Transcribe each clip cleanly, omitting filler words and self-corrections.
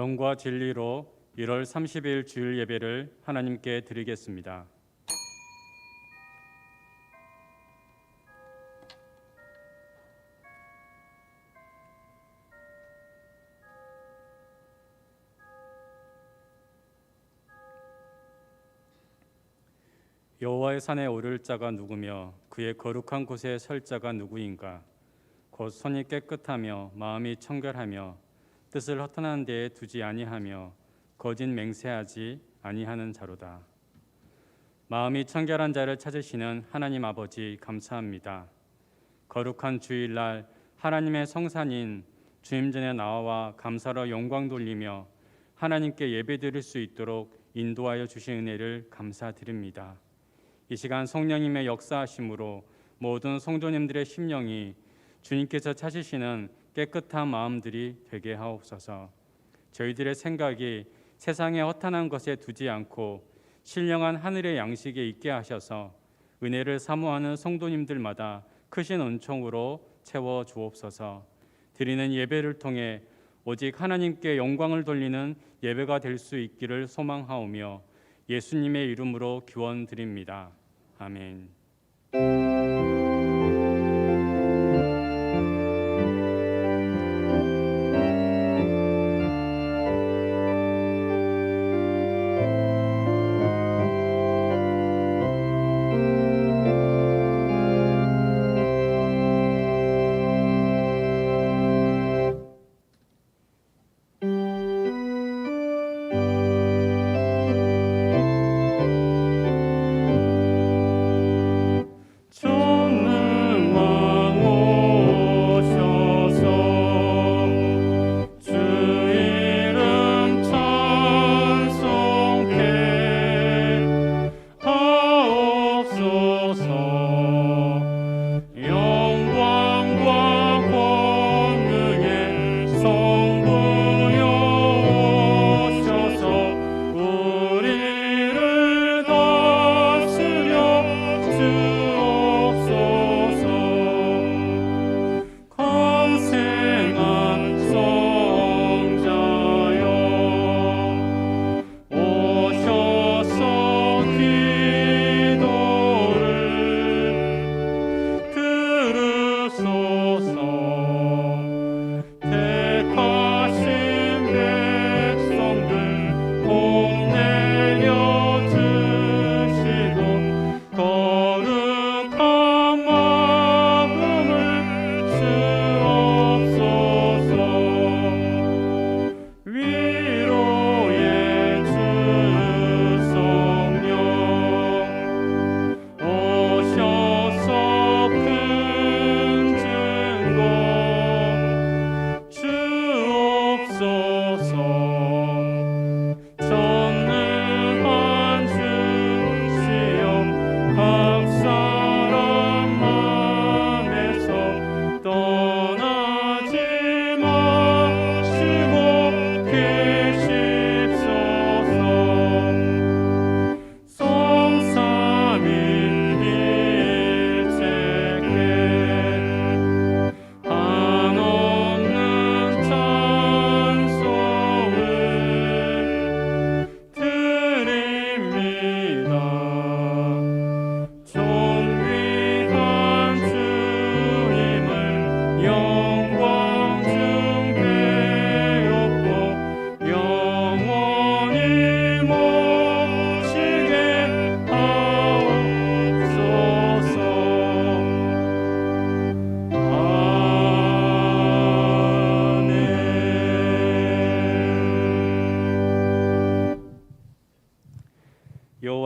영과 진리로 1월 30일 주일 예배를 하나님께 드리겠습니다. 여호와의 산에 오를 자가 누구며 그의 거룩한 곳에 설 자가 누구인가? 곧 손이 깨끗하며 마음이 청결하며 뜻을 허탄한 데에 두지 아니하며 거짓 맹세하지 아니하는 자로다. 마음이 청결한 자를 찾으시는 하나님 아버지 감사합니다. 거룩한 주일날 하나님의 성산인 주님 전에 나와 감사로 영광 돌리며 하나님께 예배드릴 수 있도록 인도하여 주신 은혜를 감사드립니다. 이 시간 성령님의 역사하심으로 모든 성도님들의 심령이 주님께서 찾으시는 깨끗한 마음들이 되게 하옵소서. 저희들의 생각이 세상의 허탄한 것에 두지 않고 신령한 하늘의 양식에 있게 하셔서 은혜를 사모하는 성도님들마다 크신 은총으로 채워 주옵소서. 드리는 예배를 통해 오직 하나님께 영광을 돌리는 예배가 될 수 있기를 소망하오며 예수님의 이름으로 기원드립니다. 아멘.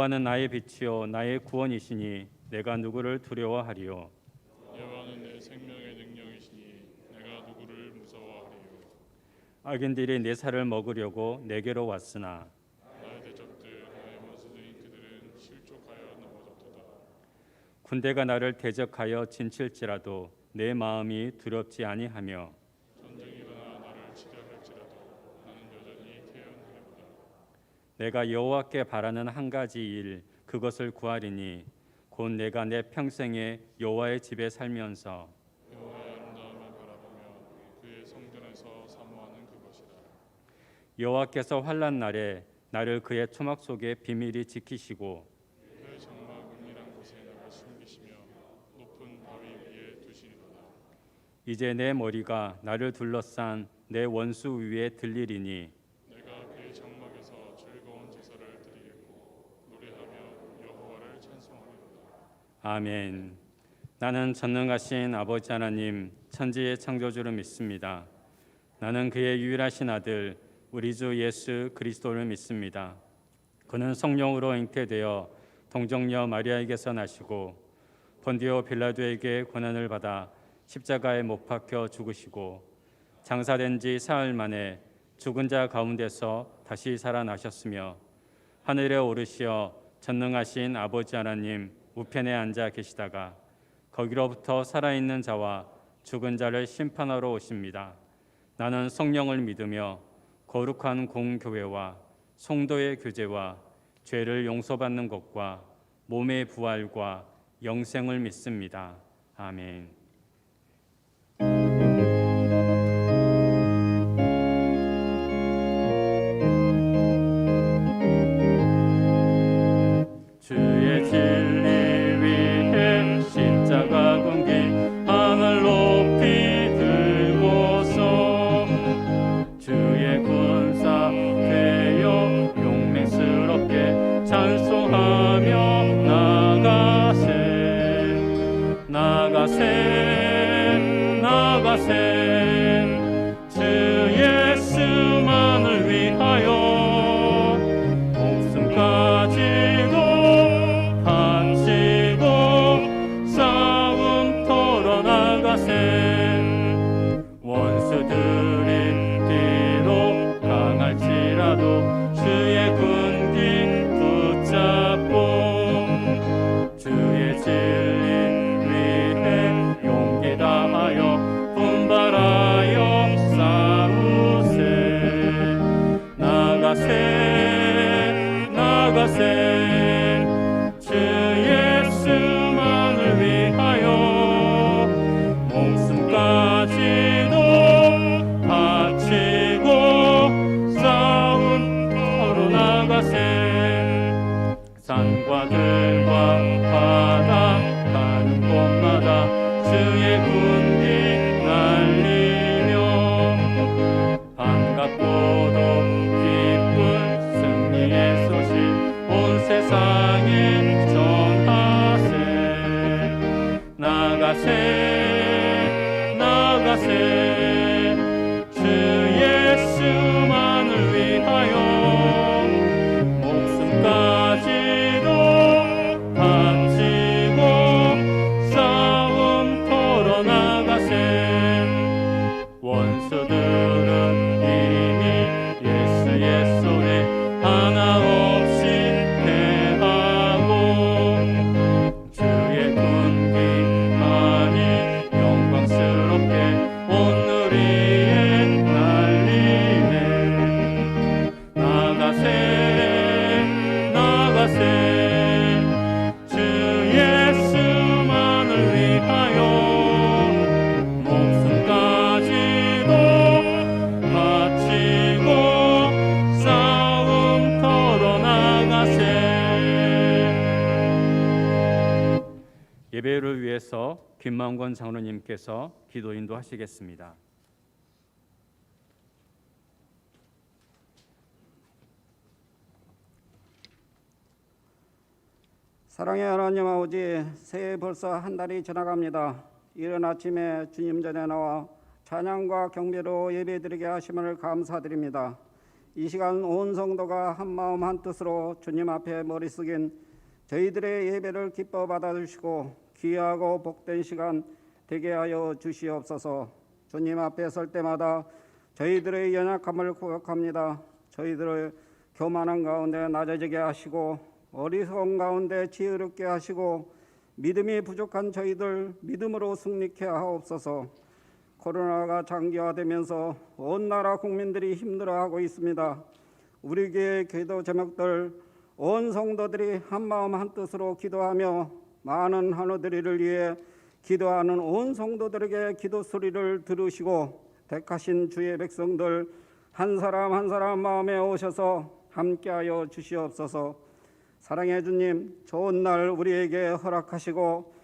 여호와는 나의 빛이요 나의 구원이시니 내가 누구를 두려워하리요. 여호와는 내 생명의 능력이시니 내가 누구를 무서워하리요. 악인들이 내 살을 먹으려고 내게로 왔으나 나의 대적들 나의 원수들인 그들은 실족하여 넘어졌도다. 군대가 나를 대적하여 진칠지라도 내 마음이 두렵지 아니하며 전쟁이 일어나 나를 치려 할지라도 나는 여전히 태연하리로다. 내가 여호와께 바라는 한 가지 일 그것을 구하리니 곧 내가 내 평생에 여호와의 집에 살면서 여호와의 아름다움을 바라보며 그의 성전에서 사모하는 그것이라. 여호와께서 환난 날에 나를 그의 초막 속에 비밀히 지키시고 그 장막 은밀한 곳에 나를 숨기시며 높은 바위 위에 두시리로다. 이제 내 머리가 나를 둘러싼 내 원수 위에 들리리니 내가 그의 장막에서 즐거운 제사를 드리겠고 노래하며 여호와를 찬송하리로다. 아멘. 나는 전능하신 아버지 하나님 천지의 창조주를 믿습니다. 나는 그의 유일하신 아들 우리 주 예수 그리스도를 믿습니다. 그는 성령으로 잉태되어 동정녀 마리아에게서 나시고 본디오 빌라도에게 고난을 받아 십자가에 못 박혀 죽으시고 장사된 지 사흘 만에 죽은 자 가운데서 다시 살아나셨으며 하늘에 오르시어 전능하신 아버지 하나님 우편에 앉아 계시다가 거기로부터 살아있는 자와 죽은 자를 심판하러 오십니다. 나는 성령을 믿으며 거룩한 공교회와 성도의 교제와 죄를 용서받는 것과 몸의 부활과 영생을 믿습니다. 아멘. 주의 진리 위해 십자가 군기 하늘 높이 들고서 주의 군사 되어 용맹스럽게 찬송하며 나가세 주 예수만을 위하여 목숨까지도 바치고 싸움터로 나가세 원수들이 비록 강할지라도 주의 군기 붙잡고 주의 진리 위해 용기 다하여 분발하여 싸우세 나가세 주 예수만을 위하여 목숨까지도 바치고 싸움터로 나가세 산과 들과 바다 가는 곳마다 주의 군기 날리며 반갑고도 기쁜 승리의 소식 온 세상에 전하세 나가세 주 예수만을 위하여 목숨까지도 바치고 싸움터로 나가세 원수들은 이미 예수의 손에 하나 없이 패하고 주의 군기만이 영광스럽게 온누리에 날리네 나가세 주 예수만을 위하여 목숨까지도 바치고 싸움터로 나가세. 예배를 위해서 김만권 장로님께서 기도 인도하시겠습니다. 사랑의 하나님 아버지, 새해 벌써 한 달이 지나갑니다. 이른 아침에 주님 전에 나와 찬양과 경배로 예배드리게 하심을 감사드립니다. 이 시간 온 성도가 한마음 한뜻으로 주님 앞에 머리 숙인 저희들의 예배를 기뻐 받아주시고 귀하고 복된 시간 되게 하여 주시옵소서. 주님 앞에 설 때마다 저희들의 연약함을 고백합니다. 저희들을 교만한 가운데 낮아지게 하시고 어리석은 가운데 지혜롭게 하시고 믿음이 부족한 저희들 믿음으로 승리케 하옵소서. 코로나가 장기화되면서 온 나라 국민들이 힘들어하고 있습니다. 우리 교회 기도 제목들 온 성도들이 한마음 한뜻으로 기도하며 많은 한우들이를 위해 기도하는 온 성도들에게 기도 소리를 들으시고 택하신 주의 백성들 한 사람 한 사람 마음에 오셔서 함께하여 주시옵소서. 사랑의 주님, 좋은 날 우리에게 허락하시고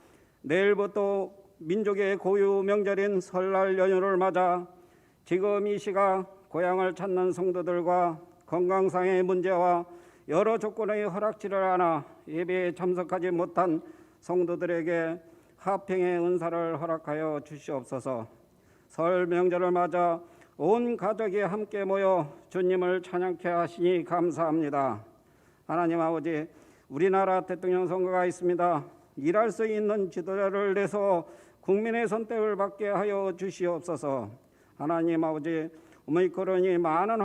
내일부터 민족의 고유 명절인 설날 연휴를 맞아 지금 이 시각 고향을 찾는 성도들과 건강상의 문제와 여러 조건의 허락지를 안아 예배에 참석하지 못한 성도들에게 화평의 은사를 허락하여 주시옵소서. 설 명절을 맞아 온 가족이 함께 모여 주님을 찬양케 하시니 감사합니다. 하나님 아버지, 우리나라 대통령 선거가 있습니다. 일할 수 있는 지도자를 내서 국민의 선택을 받게 하여 주시옵소서. 하나님 아버지, 오미크론이 많은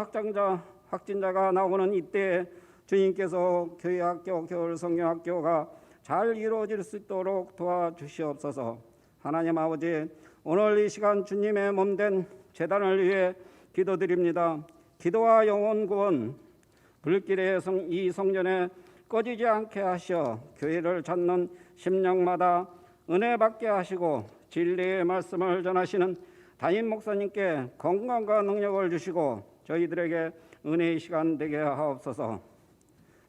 확진자가 나오는 이때 주님께서 교회학교, 겨울성경학교가 잘 이루어질 수 있도록 도와주시옵소서. 하나님 아버지, 오늘 이 시간 주님의 몸된 제단을 위해 기도드립니다. 기도와 영혼 구원, 불길의 이 성전에 꺼지지 않게 하시어 교회를 찾는 심령마다 은혜 받게 하시고 진리의 말씀을 전하시는 담임 목사님께 건강과 능력을 주시고 저희들에게 은혜의 시간 되게 하옵소서.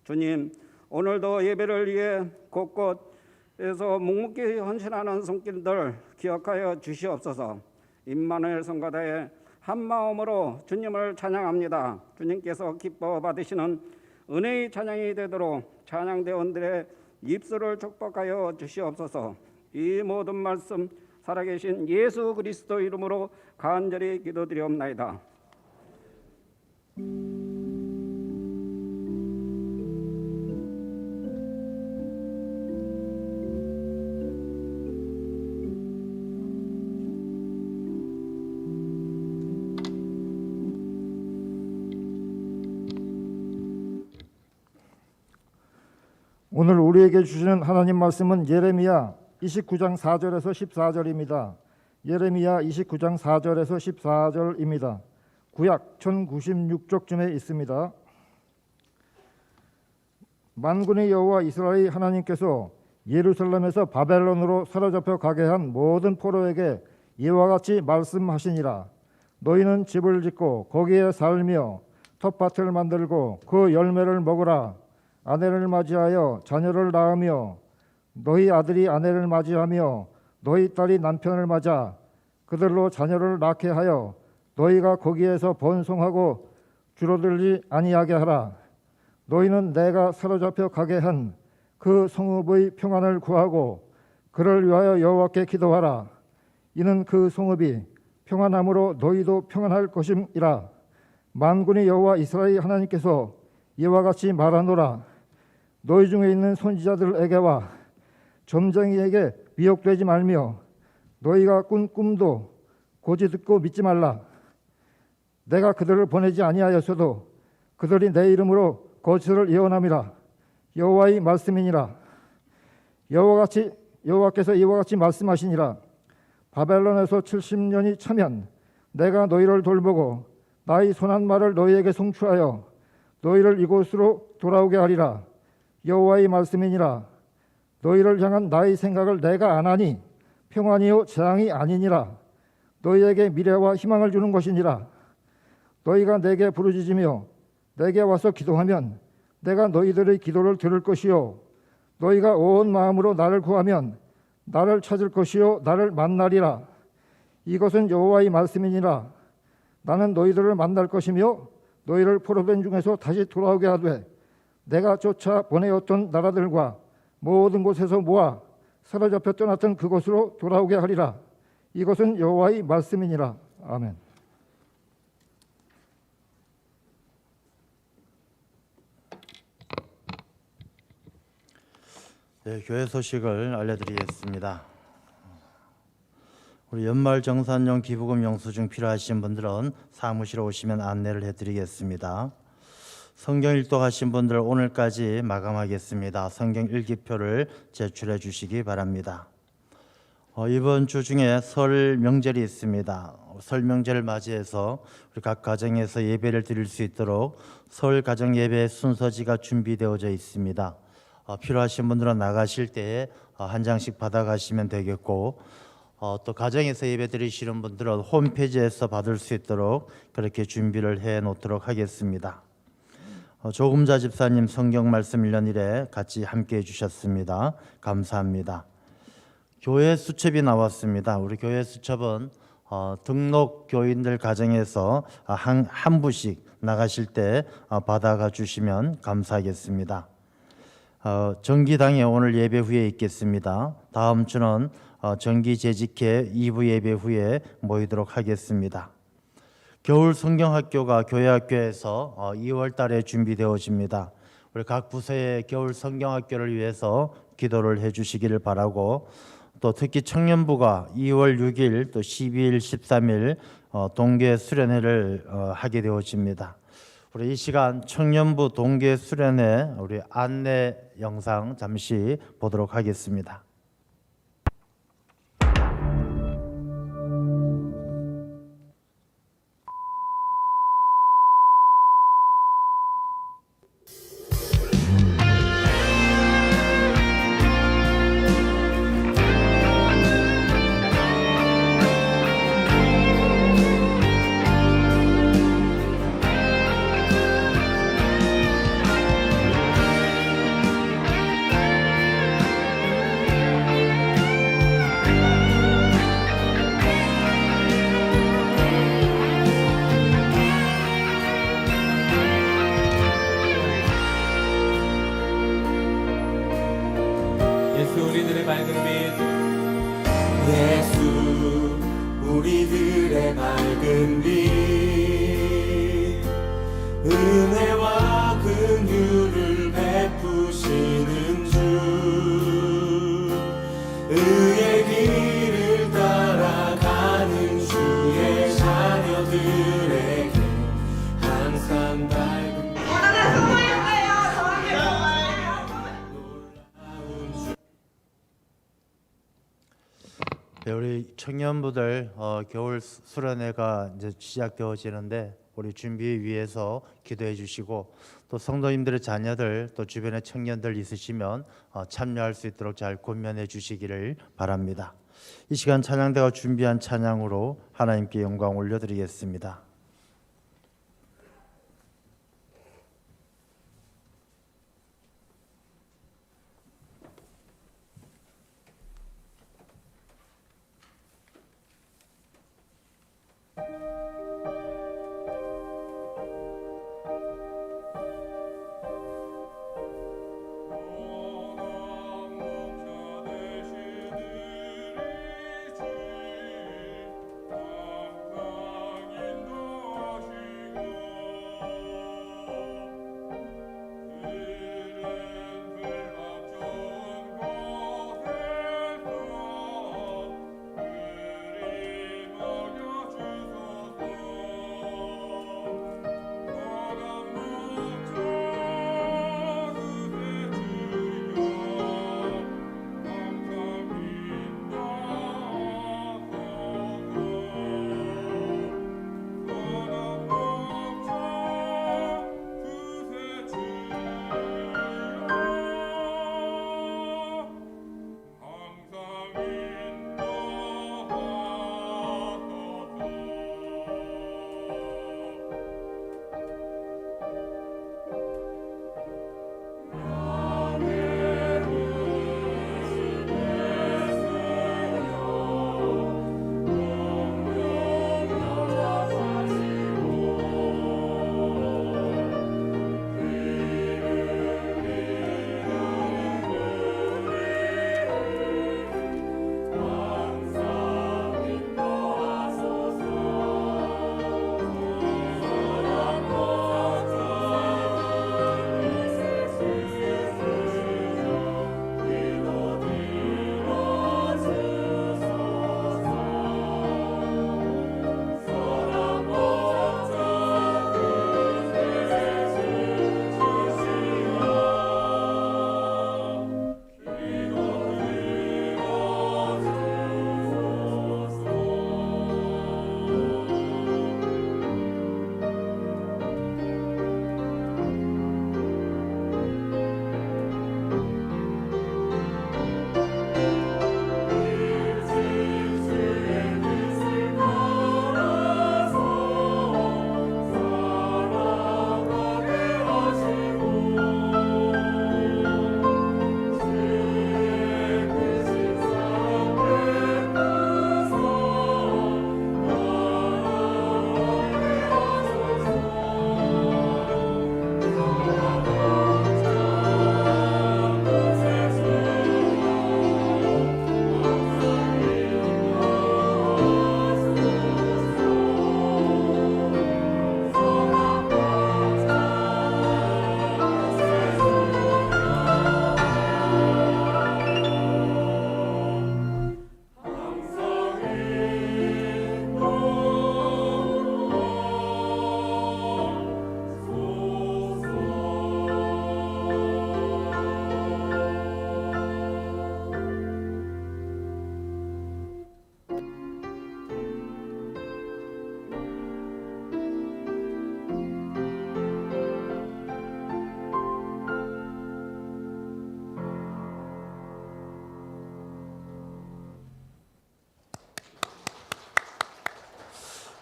주님, 오늘도 예배를 위해 곳곳에서 묵묵히 헌신하는 손길들 기억하여 주시옵소서. 임마누엘 성가대에 한 마음으로 주님을 찬양합니다. 주님께서 기뻐 받으시는 은혜의 찬양이 되도록 찬양대원들의 입술을 축복하여 주시옵소서. 이 모든 말씀 살아계신 예수 그리스도 이름으로 간절히 기도드리옵나이다. 오늘 우리에게 주시는 하나님 말씀은 예레미야 29장 4절에서 14절입니다. 예레미야 29장 4절에서 14절입니다. 구약 1096쪽쯤에 있습니다. 만군의 여호와 이스라엘 하나님께서 예루살렘에서 바벨론으로 사로잡혀 가게 한 모든 포로에게 이와 같이 말씀하시니라. 너희는 집을 짓고 거기에 살며 텃밭을 만들고 그 열매를 먹으라. 아내를 맞이하여 자녀를 낳으며 너희 아들이 아내를 맞이하며 너희 딸이 남편을 맞아 그들로 자녀를 낳게 하여 너희가 거기에서 번성하고 줄어들지 아니하게 하라. 너희는 내가 사로잡혀 가게 한 그 성읍의 평안을 구하고 그를 위하여 여호와께 기도하라. 이는 그 성읍이 평안함으로 너희도 평안할 것임이라. 만군의 여호와 이스라엘 하나님께서 이와 같이 말하노라. 너희 중에 있는 선지자들에게와 점쟁이에게 미혹되지 말며 너희가 꾼 꿈도 고지 듣고 믿지 말라. 내가 그들을 보내지 아니하였어도 그들이 내 이름으로 거짓을 예언함이라. 여호와의 말씀이니라. 여호와께서 이와 같이 말씀하시니라. 바벨론에서 70년이 차면 내가 너희를 돌보고 나의 선한 말을 너희에게 성취하여 너희를 이곳으로 돌아오게 하리라. 여호와의 말씀이니라. 너희를 향한 나의 생각을 내가 아나니 평안이요 재앙이 아니니라. 너희에게 미래와 희망을 주는 것이니라. 너희가 내게 부르짖으며 내게 와서 기도하면 내가 너희들의 기도를 들을 것이요 너희가 온 마음으로 나를 구하면 나를 찾을 것이요 나를 만나리라. 이것은 여호와의 말씀이니라. 나는 너희들을 만날 것이며 너희를 포로된 중에서 다시 돌아오게 하되 내가 쫓아 보내었던 나라들과 모든 곳에서 모아 사로잡혀 떠났던 그곳으로 돌아오게 하리라. 이것은 여호와의 말씀이니라. 아멘. 네, 교회 소식을 알려드리겠습니다. 우리 연말정산용 기부금 영수증 필요하신 분들은 사무실에 오시면 안내를 해드리겠습니다. 성경 일독하신 분들 오늘까지 마감하겠습니다. 성경 일기표를 제출해 주시기 바랍니다. 이번 주 중에 설 명절이 있습니다. 설 명절을 맞이해서 우리 각 가정에서 예배를 드릴 수 있도록 설 가정 예배 순서지가 준비되어져 있습니다. 필요하신 분들은 나가실 때 한 장씩 받아가시면 되겠고 또 가정에서 예배 드리시는 분들은 홈페이지에서 받을 수 있도록 그렇게 준비를 해 놓도록 하겠습니다. 조금자 집사님 성경 말씀 1년 1회 같이 함께 해주셨습니다. 감사합니다. 교회 수첩이 나왔습니다. 우리 교회 수첩은 등록 교인들 가정에서 한 부씩 나가실 때 받아가 주시면 감사하겠습니다. 정기당에 오늘 예배 후에 있겠습니다. 다음 주는 정기 재직회 2부 예배 후에 모이도록 하겠습니다. 겨울 성경학교가 교회학교에서 2월 달에 준비되어집니다. 우리 각 부서의 겨울 성경학교를 위해서 기도를 해주시기를 바라고, 또 특히 청년부가 2월 6일 또 12일 13일 동계 수련회를 하게 되어집니다. 우리 이 시간 청년부 동계 수련회 우리 안내 영상 잠시 보도록 하겠습니다. 예수 우리들의 밝은 빛, 예수 우리들의 밝은 빛, 은혜와 긍휼을 베푸시는 주, 의의 길을 따라가는 주의 자녀들에게 항상 밝은 빛. 네, 우리 청년부들 겨울 수련회가 이제 시작되어지는데 우리 준비 위해서 기도해 주시고, 또 성도님들의 자녀들 또 주변에 청년들 있으시면 참여할 수 있도록 잘 권면해 주시기를 바랍니다. 이 시간 찬양대가 준비한 찬양으로 하나님께 영광 올려드리겠습니다. 주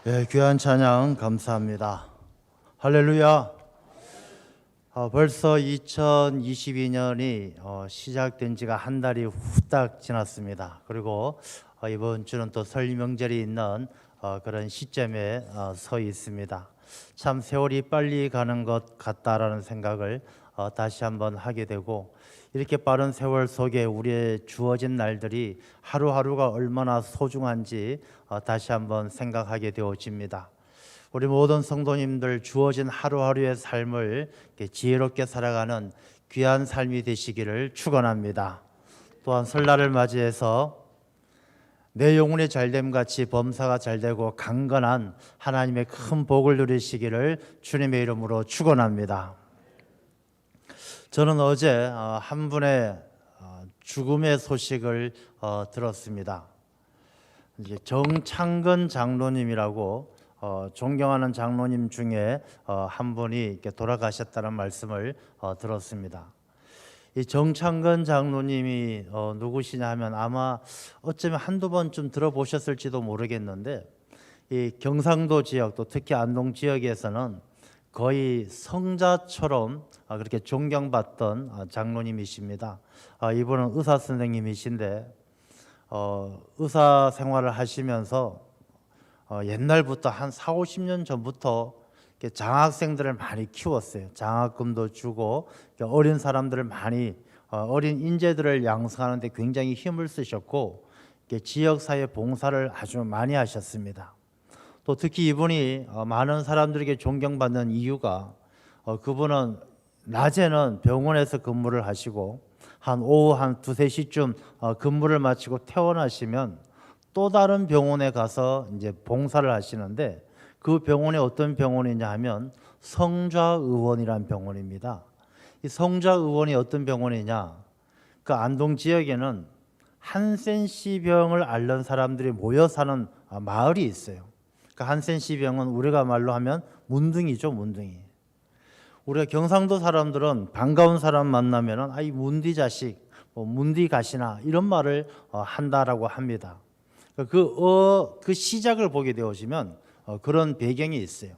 네, 귀한 찬양 감사합니다. 할렐루야. 벌써 2022년이 시작된 지가 한 달이 후딱 지났습니다. 그리고 이번 주는 또 설 명절이 있는 그런 시점에 서 있습니다. 참 세월이 빨리 가는 것 같다라는 생각을 다시 한번 하게 되고, 이렇게 빠른 세월 속에 우리의 주어진 날들이 하루하루가 얼마나 소중한지 다시 한번 생각하게 되어집니다. 우리 모든 성도님들 주어진 하루하루의 삶을 지혜롭게 살아가는 귀한 삶이 되시기를 축원합니다. 또한 설날을 맞이해서 내 영혼이 잘됨 같이 범사가 잘되고 강건한 하나님의 큰 복을 누리시기를 주님의 이름으로 축원합니다. 저는 어제 한 분의 죽음의 소식을 들었습니다. 이제 정창근 장로님이라고 존경하는 장로님 중에 한 분이 이렇게 돌아가셨다는 말씀을 들었습니다. 이 정창근 장로님이 누구시냐 하면 아마 어쩌면 한두 번쯤 들어보셨을지도 모르겠는데, 이 경상도 지역 또 특히 안동 지역에서는 거의 성자처럼 그렇게 존경받던 장로님이십니다. 이분은 의사 선생님이신데 의사 생활을 하시면서 옛날부터 한 4, 50년 전부터 장학생들을 많이 키웠어요. 장학금도 주고 어린 사람들을 많이 어린 인재들을 양성하는 데 굉장히 힘을 쓰셨고 지역사회 봉사를 아주 많이 하셨습니다. 또 특히 이분이 많은 사람들에게 존경받는 이유가 그분은 낮에는 병원에서 근무를 하시고 한 오후 한 2, 3시쯤 근무를 마치고 퇴원하시면 또 다른 병원에 가서 이제 봉사를 하시는데, 그 병원이 어떤 병원이냐 하면 성좌의원이라는 병원입니다. 이 성좌의원이 어떤 병원이냐, 그 안동 지역에는 한센시병을 앓는 사람들이 모여 사는 마을이 있어요. 그 한센시병은 우리가 말로 하면 문둥이죠, 문둥이. 우리가 경상도 사람들은 반가운 사람 만나면은 아이 문디 자식, 문디 가시나 이런 말을 한다라고 합니다. 그 시작을 보게 되어지면 그런 배경이 있어요.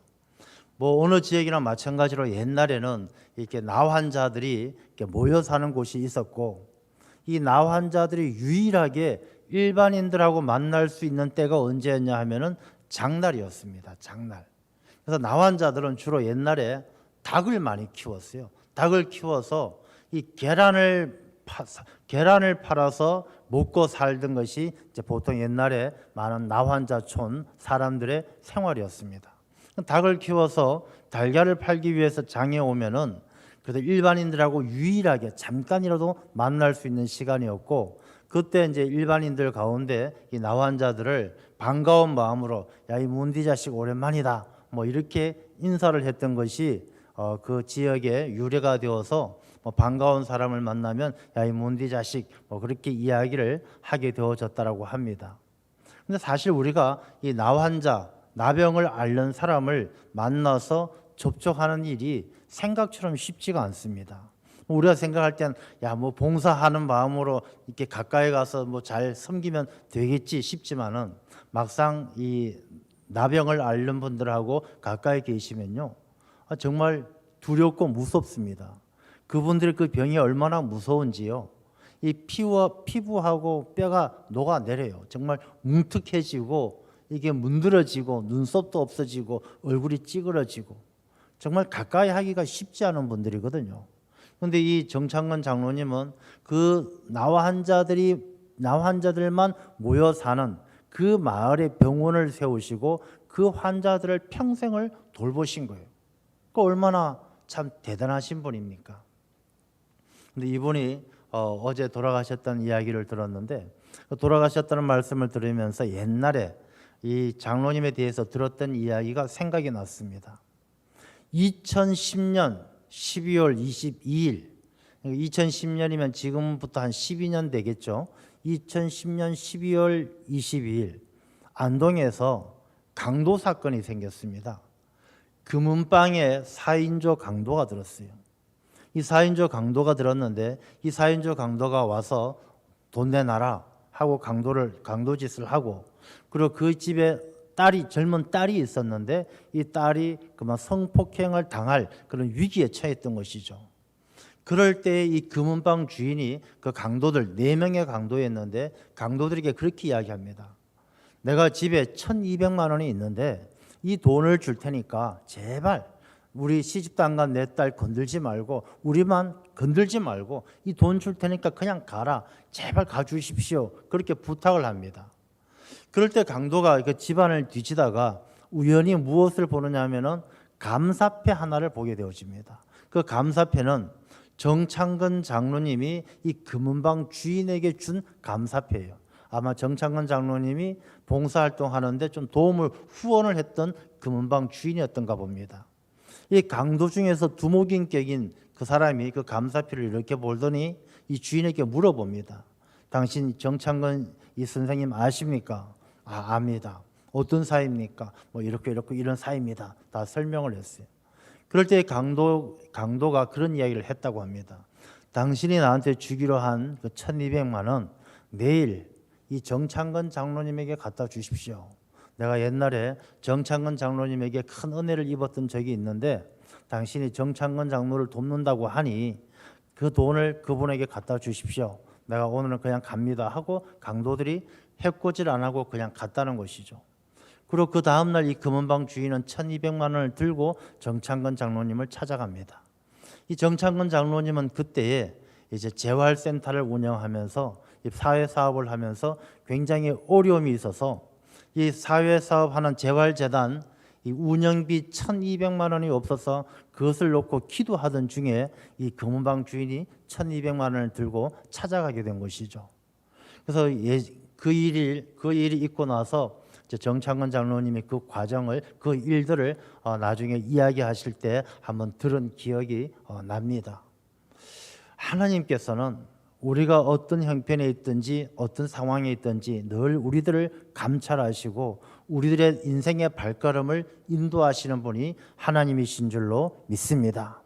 뭐 어느 지역이나 마찬가지로 옛날에는 이렇게 나 환자들이 이렇게 모여 사는 곳이 있었고, 이 나 환자들이 유일하게 일반인들하고 만날 수 있는 때가 언제였냐 하면은 장날이었습니다. 장날. 그래서 나 환자들은 주로 옛날에 닭을 많이 키웠어요. 닭을 키워서 이 계란을 팔아서 먹고 살던 것이 이제 보통 옛날에 많은 나환자촌 사람들의 생활이었습니다. 닭을 키워서 달걀을 팔기 위해서 장에 오면은 그래도 일반인들하고 유일하게 잠깐이라도 만날 수 있는 시간이었고, 그때 이제 일반인들 가운데 이 나환자들을 반가운 마음으로 야, 이 문디 자식 오랜만이다 뭐 이렇게 인사를 했던 것이 그 지역의 유래가 되어서 반가운 사람을 만나면 야, 이 문디 자식 뭐 그렇게 이야기를 하게 되어졌다라고 합니다. 근데 사실 우리가 이 나환자, 나병을 앓는 사람을 만나서 접촉하는 일이 생각처럼 쉽지가 않습니다. 우리가 생각할 땐 야, 뭐 봉사하는 마음으로 이렇게 가까이 가서 뭐 잘 섬기면 되겠지 싶지만은 막상 이 나병을 앓는 분들하고 가까이 계시면요, 정말 두렵고 무섭습니다. 그분들의 그 병이 얼마나 무서운지요. 이 피부하고 뼈가 녹아내려요. 정말 뭉툭해지고 이게 문드러지고 눈썹도 없어지고 얼굴이 찌그러지고 정말 가까이 하기가 쉽지 않은 분들이거든요. 그런데 이 정창근 장로님은 그 나 환자들만 모여 사는 그 마을에 병원을 세우시고 그 환자들을 평생을 돌보신 거예요. 그 얼마나 참 대단하신 분입니까? 근데 이분이 어제 돌아가셨다는 이야기를 들었는데, 돌아가셨다는 말씀을 들으면서 옛날에 이 장로님에 대해서 들었던 이야기가 생각이 났습니다. 2010년 12월 22일, 2010년이면 지금부터 한 12년 되겠죠. 2010년 12월 22일 안동에서 강도 사건이 생겼습니다. 금은방에 4인조 강도가 들었어요. 이 4인조 강도가 들었는데 이 4인조 강도가 와서 돈 내놔라 하고 강도짓을 하고, 그리고 그 집에 젊은 딸이 있었는데 이 딸이 그만 성폭행을 당할 그런 위기에 처했던 것이죠. 그럴 때 이 금은방 주인이 그 강도들 4명의 강도였는데 강도들에게 그렇게 이야기합니다. 내가 집에 1,200만 원이 있는데 이 돈을 줄 테니까 제발 우리 시집도 안 간 내 딸 건들지 말고 우리만 건들지 말고 이 돈 줄 테니까 그냥 가라. 제발 가주십시오. 그렇게 부탁을 합니다. 그럴 때 강도가 그 집안을 뒤지다가 우연히 무엇을 보느냐 하면은 감사패 하나를 보게 되어집니다. 그 감사패는 정창근 장로님이 이 금은방 주인에게 준 감사패예요. 아마 정창근 장로님이 봉사활동하는데 좀 도움을 후원을 했던 금은방 주인이었던가 봅니다. 이 강도 중에서 두목인격인 그 사람이 그 감사표를 이렇게 보더니 이 주인에게 물어봅니다. 당신 정창근 이 선생님 아십니까? 아, 압니다. 어떤 사이입니까? 뭐 이렇게 이런 사이입니다. 다 설명을 했어요. 그럴 때 강도가 그런 이야기를 했다고 합니다. 당신이 나한테 주기로 한 그 1,200만 원 내일 이 정창근 장로님에게 갖다 주십시오. 내가 옛날에 정창근 장로님에게 큰 은혜를 입었던 적이 있는데 당신이 정창근 장로를 돕는다고 하니 그 돈을 그분에게 갖다 주십시오. 내가 오늘은 그냥 갑니다 하고 강도들이 해코지를 안 하고 그냥 갔다는 것이죠. 그리고 그 다음날 이 금은방 주인은 1,200만 원을 들고 정창근 장로님을 찾아갑니다. 이 정창근 장로님은 그때에 이제 재활센터를 운영하면서 이 사회사업을 하면서 굉장히 어려움이 있어서 이 사회사업하는 재활재단 이 운영비 1,200만 원이 없어서 그것을 놓고 기도하던 중에 이 금은방 주인이 1,200만 원을 들고 찾아가게 된 것이죠. 그래서 그 일이 있고 나서 정창근 장로님이 그 과정을 그 일들을 나중에 이야기하실 때 한번 들은 기억이 납니다. 하나님께서는 우리가 어떤 형편에 있든지 어떤 상황에 있든지 늘 우리들을 감찰하시고 우리들의 인생의 발걸음을 인도하시는 분이 하나님이신 줄로 믿습니다.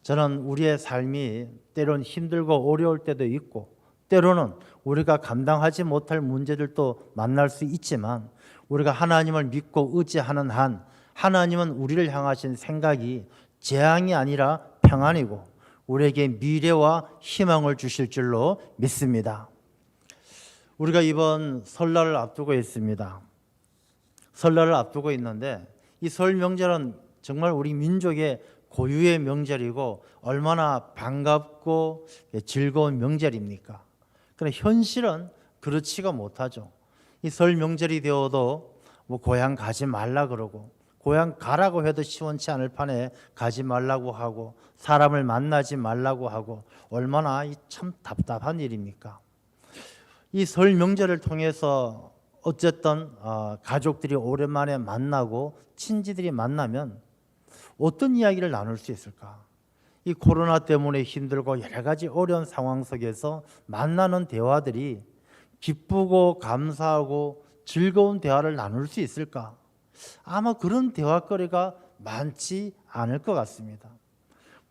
저는 우리의 삶이 때론 힘들고 어려울 때도 있고 때로는 우리가 감당하지 못할 문제들도 만날 수 있지만 우리가 하나님을 믿고 의지하는 한 하나님은 우리를 향하신 생각이 재앙이 아니라 평안이고 우리에게 미래와 희망을 주실 줄로 믿습니다. 우리가 이번 설날을 앞두고 있습니다. 설날을 앞두고 있는데 이 설 명절은 정말 우리 민족의 고유의 명절이고 얼마나 반갑고 즐거운 명절입니까? 그런데 현실은 그렇지가 못하죠. 이 설 명절이 되어도 뭐 고향 가지 말라 그러고 고향 가라고 해도 시원치 않을 판에 가지 말라고 하고 사람을 만나지 말라고 하고 얼마나 참 답답한 일입니까? 이 설 명절을 통해서 어쨌든 가족들이 오랜만에 만나고 친지들이 만나면 어떤 이야기를 나눌 수 있을까? 이 코로나 때문에 힘들고 여러 가지 어려운 상황 속에서 만나는 대화들이 기쁘고 감사하고 즐거운 대화를 나눌 수 있을까? 아마 그런 대화거리가 많지 않을 것 같습니다.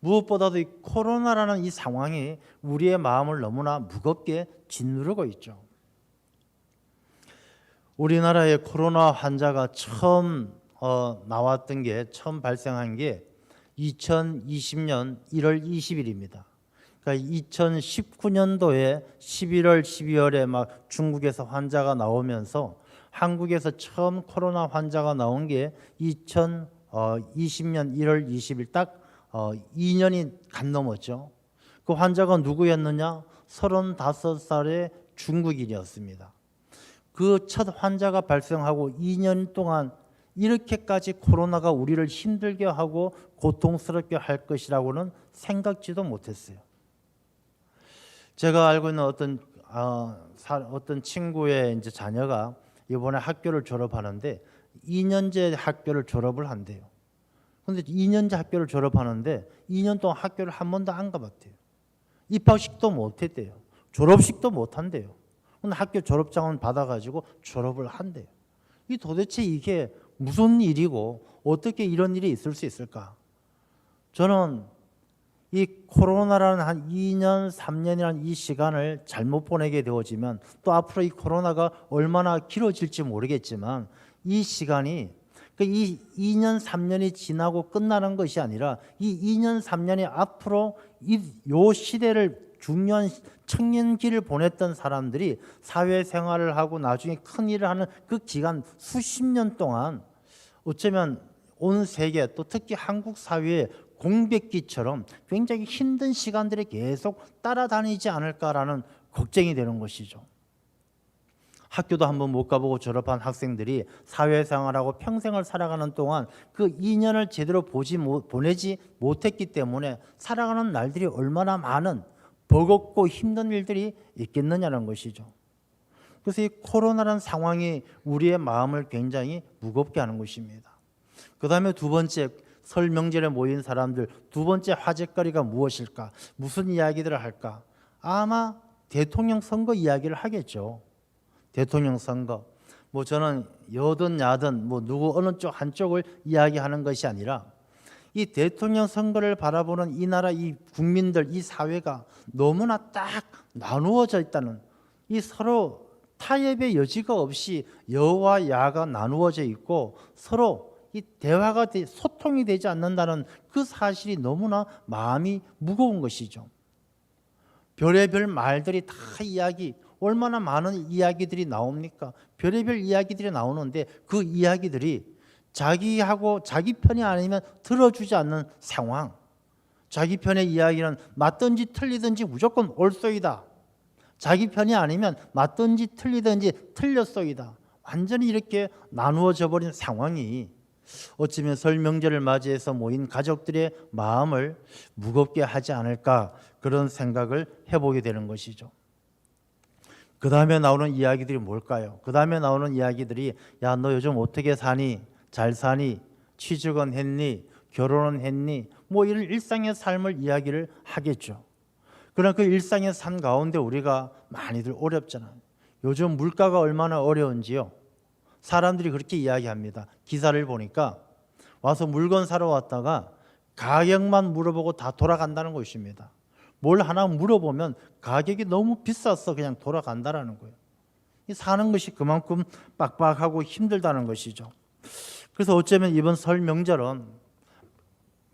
무엇보다도 이 코로나라는 이 상황이 우리의 마음을 너무나 무겁게 짓누르고 있죠. 우리나라에 코로나 환자가 처음 나왔던 게 처음 발생한 게 2020년 1월 20일입니다. 그러니까 2019년도에 11월, 12월에 막 중국에서 환자가 나오면서 한국에서 처음 코로나 환자가 나온 게 2020년 1월 20일 딱 2년이 간 넘었죠. 그 환자가 누구였느냐? 35살의 중국인이었습니다. 그 첫 환자가 발생하고 2년 동안 이렇게까지 코로나가 우리를 힘들게 하고 고통스럽게 할 것이라고는 생각지도 못했어요. 제가 알고 있는 어떤 친구의 이제 자녀가 이번에 학교를 졸업하는데 2년제 학교를 졸업을 한대요. 그런데 2년제 학교를 졸업하는데 2년 동안 학교를 한 번도 안 가봤대요. 입학식도 못했대요. 졸업식도 못한대요. 근데 학교 졸업장은 받아가지고 졸업을 한대요. 이 도대체 이게 무슨 일이고 어떻게 이런 일이 있을 수 있을까? 저는 이 코로나라는 한 2년, 3년이라는 이 시간을 잘못 보내게 되어지면 또 앞으로 이 코로나가 얼마나 길어질지 모르겠지만 이 시간이 이 2년 3년이 지나고 끝나는 것이 아니라 이 2년 3년이 앞으로 요 시대를 중요한 청년기를 보냈던 사람들이 사회생활을 하고 나중에 큰 일을 하는 그 기간 수십 년 동안 어쩌면 온 세계 또 특히 한국 사회의 공백기처럼 굉장히 힘든 시간들이 계속 따라다니지 않을까라는 걱정이 되는 것이죠. 학교도 한번 못 가보고 졸업한 학생들이 사회생활하고 평생을 살아가는 동안 그 2년을 제대로 보내지 못했기 때문에 살아가는 날들이 얼마나 많은 버겁고 힘든 일들이 있겠느냐는 것이죠. 그래서 이 코로나라는 상황이 우리의 마음을 굉장히 무겁게 하는 것입니다. 그 다음에 두 번째, 설 명절에 모인 사람들 두 번째 화제거리가 무엇일까? 무슨 이야기들을 할까? 아마 대통령 선거 이야기를 하겠죠. 대통령 선거. 뭐 저는 여든 야든 뭐 누구 어느 쪽 한쪽을 이야기하는 것이 아니라 이 대통령 선거를 바라보는 이 나라 이 국민들 이 사회가 너무나 딱 나누어져 있다는 이 서로 타협의 여지가 없이 여와 야가 나누어져 있고 서로 이 대화가 소통이 되지 않는다는 그 사실이 너무나 마음이 무거운 것이죠. 별의별 말들이 다 이야기 얼마나 많은 이야기들이 나옵니까? 별의별 이야기들이 나오는데 그 이야기들이 자기하고 자기 편이 아니면 들어주지 않는 상황. 자기 편의 이야기는 맞든지 틀리든지 무조건 옳소이다. 자기 편이 아니면 맞든지 틀리든지 틀렸소이다. 완전히 이렇게 나누어져 버린 상황이 어쩌면 설 명절을 맞이해서 모인 가족들의 마음을 무겁게 하지 않을까 그런 생각을 해보게 되는 것이죠. 그 다음에 나오는 이야기들이 뭘까요? 그 다음에 나오는 이야기들이 야, 너 요즘 어떻게 사니? 잘 사니? 취직은 했니? 결혼은 했니? 뭐 이런 일상의 삶을 이야기를 하겠죠. 그러나 그 일상의 삶 가운데 우리가 많이들 어렵잖아요. 요즘 물가가 얼마나 어려운지요. 사람들이 그렇게 이야기합니다. 기사를 보니까 와서 물건 사러 왔다가 가격만 물어보고 다 돌아간다는 것입니다. 뭘 하나 물어보면 가격이 너무 비쌌어 그냥 돌아간다라는 거예요. 사는 것이 그만큼 빡빡하고 힘들다는 것이죠. 그래서 어쩌면 이번 설 명절은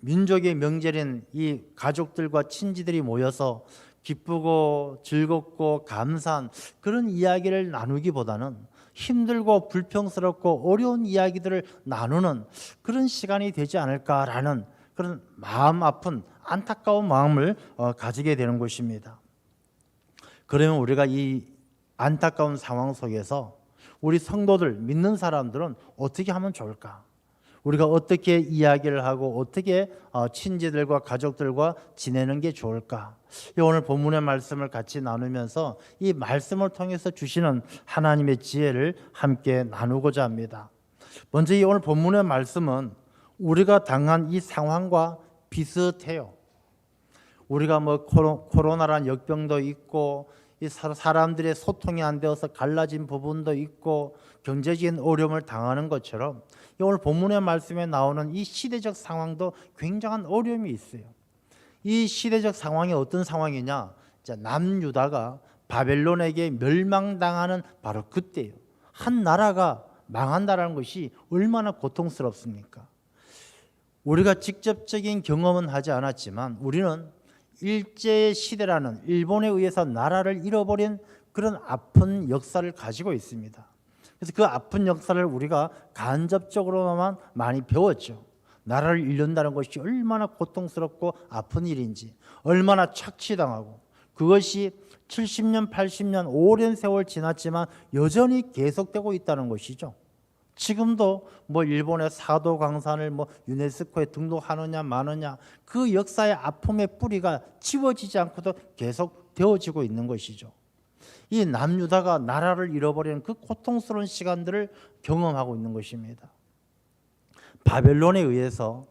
민족의 명절인 이 가족들과 친지들이 모여서 기쁘고 즐겁고 감사한 그런 이야기를 나누기보다는 힘들고 불평스럽고 어려운 이야기들을 나누는 그런 시간이 되지 않을까라는 그런 마음 아픈 안타까운 마음을 가지게 되는 것입니다. 그러면 우리가 이 안타까운 상황 속에서 우리 성도들 믿는 사람들은 어떻게 하면 좋을까? 우리가 어떻게 이야기를 하고 어떻게 친지들과 가족들과 지내는 게 좋을까? 오늘 본문의 말씀을 같이 나누면서 이 말씀을 통해서 주시는 하나님의 지혜를 함께 나누고자 합니다. 먼저 이 오늘 본문의 말씀은 우리가 당한 이 상황과 비슷해요. 우리가 뭐 코로나란 역병도 있고 이 사람들의 소통이 안 되어서 갈라진 부분도 있고 경제적인 어려움을 당하는 것처럼 오늘 본문의 말씀에 나오는 이 시대적 상황도 굉장한 어려움이 있어요. 이 시대적 상황이 어떤 상황이냐? 남유다가 바벨론에게 멸망당하는 바로 그때예요. 한 나라가 망한다는 것이 얼마나 고통스럽습니까? 우리가 직접적인 경험은 하지 않았지만 우리는 일제 시대라는 일본에 의해서 나라를 잃어버린 그런 아픈 역사를 가지고 있습니다. 그래서 그 아픈 역사를 우리가 간접적으로만 많이 배웠죠. 나라를 잃는다는 것이 얼마나 고통스럽고 아픈 일인지, 얼마나 착취당하고 그것이 70년, 80년, 오랜 세월 지났지만 여전히 계속되고 있다는 것이죠. 지금도 뭐 일본의 사도 광산을 뭐 유네스코에 등록하느냐 마느냐 그 역사의 아픔의 뿌리가 지워지지 않고도 계속 되어지고 있는 것이죠. 이 남유다가 나라를 잃어버리는 그 고통스러운 시간들을 경험하고 있는 것입니다. 바벨론에 의해서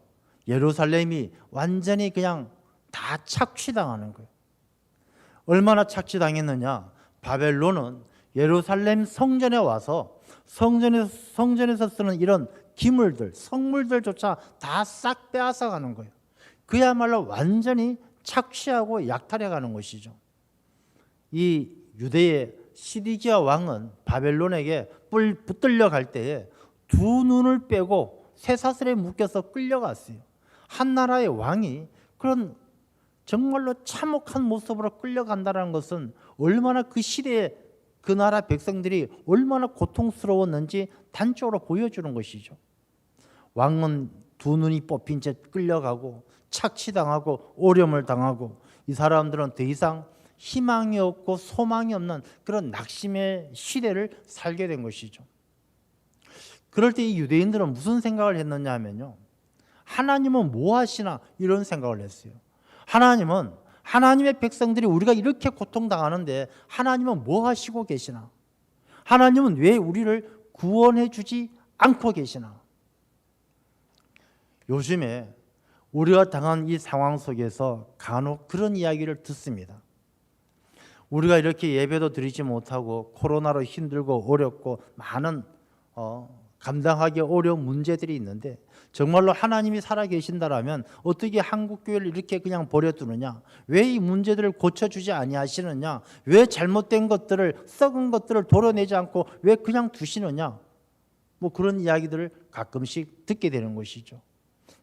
예루살렘이 완전히 그냥 다 착취당하는 거예요. 얼마나 착취당했느냐? 바벨론은 예루살렘 성전에 와서 성전에서 쓰는 이런 기물들, 성물들조차 다 싹 빼앗아 가는 거예요. 그야말로 완전히 착취하고 약탈해 가는 것이죠. 이 유대의 시디기야 왕은 바벨론에게 붙들려 갈 때에 두 눈을 빼고 쇠사슬에 묶여서 끌려갔어요. 한 나라의 왕이 그런 정말로 참혹한 모습으로 끌려간다는 것은 얼마나 그 시대에 그 나라 백성들이 얼마나 고통스러웠는지 단적으로 보여주는 것이죠. 왕은 두 눈이 뽑힌 채 끌려가고 착취당하고 오염을 당하고 이 사람들은 더 이상 희망이 없고 소망이 없는 그런 낙심의 시대를 살게 된 것이죠. 그럴 때 이 유대인들은 무슨 생각을 했느냐 하면요, 하나님은 뭐 하시나 이런 생각을 했어요. 하나님은 하나님의 백성들이 우리가 이렇게 고통당하는데 하나님은 뭐 하시고 계시나? 하나님은 왜 우리를 구원해 주지 않고 계시나? 요즘에 우리가 당한 이 상황 속에서 간혹 그런 이야기를 듣습니다. 우리가 이렇게 예배도 드리지 못하고 코로나로 힘들고 어렵고 많은 감당하기 어려운 문제들이 있는데 정말로 하나님이 살아계신다라면 어떻게 한국교회를 이렇게 그냥 버려두느냐? 왜 이 문제들을 고쳐주지 아니하시느냐? 왜 잘못된 것들을 썩은 것들을 도려내지 않고 왜 그냥 두시느냐? 뭐 그런 이야기들을 가끔씩 듣게 되는 것이죠.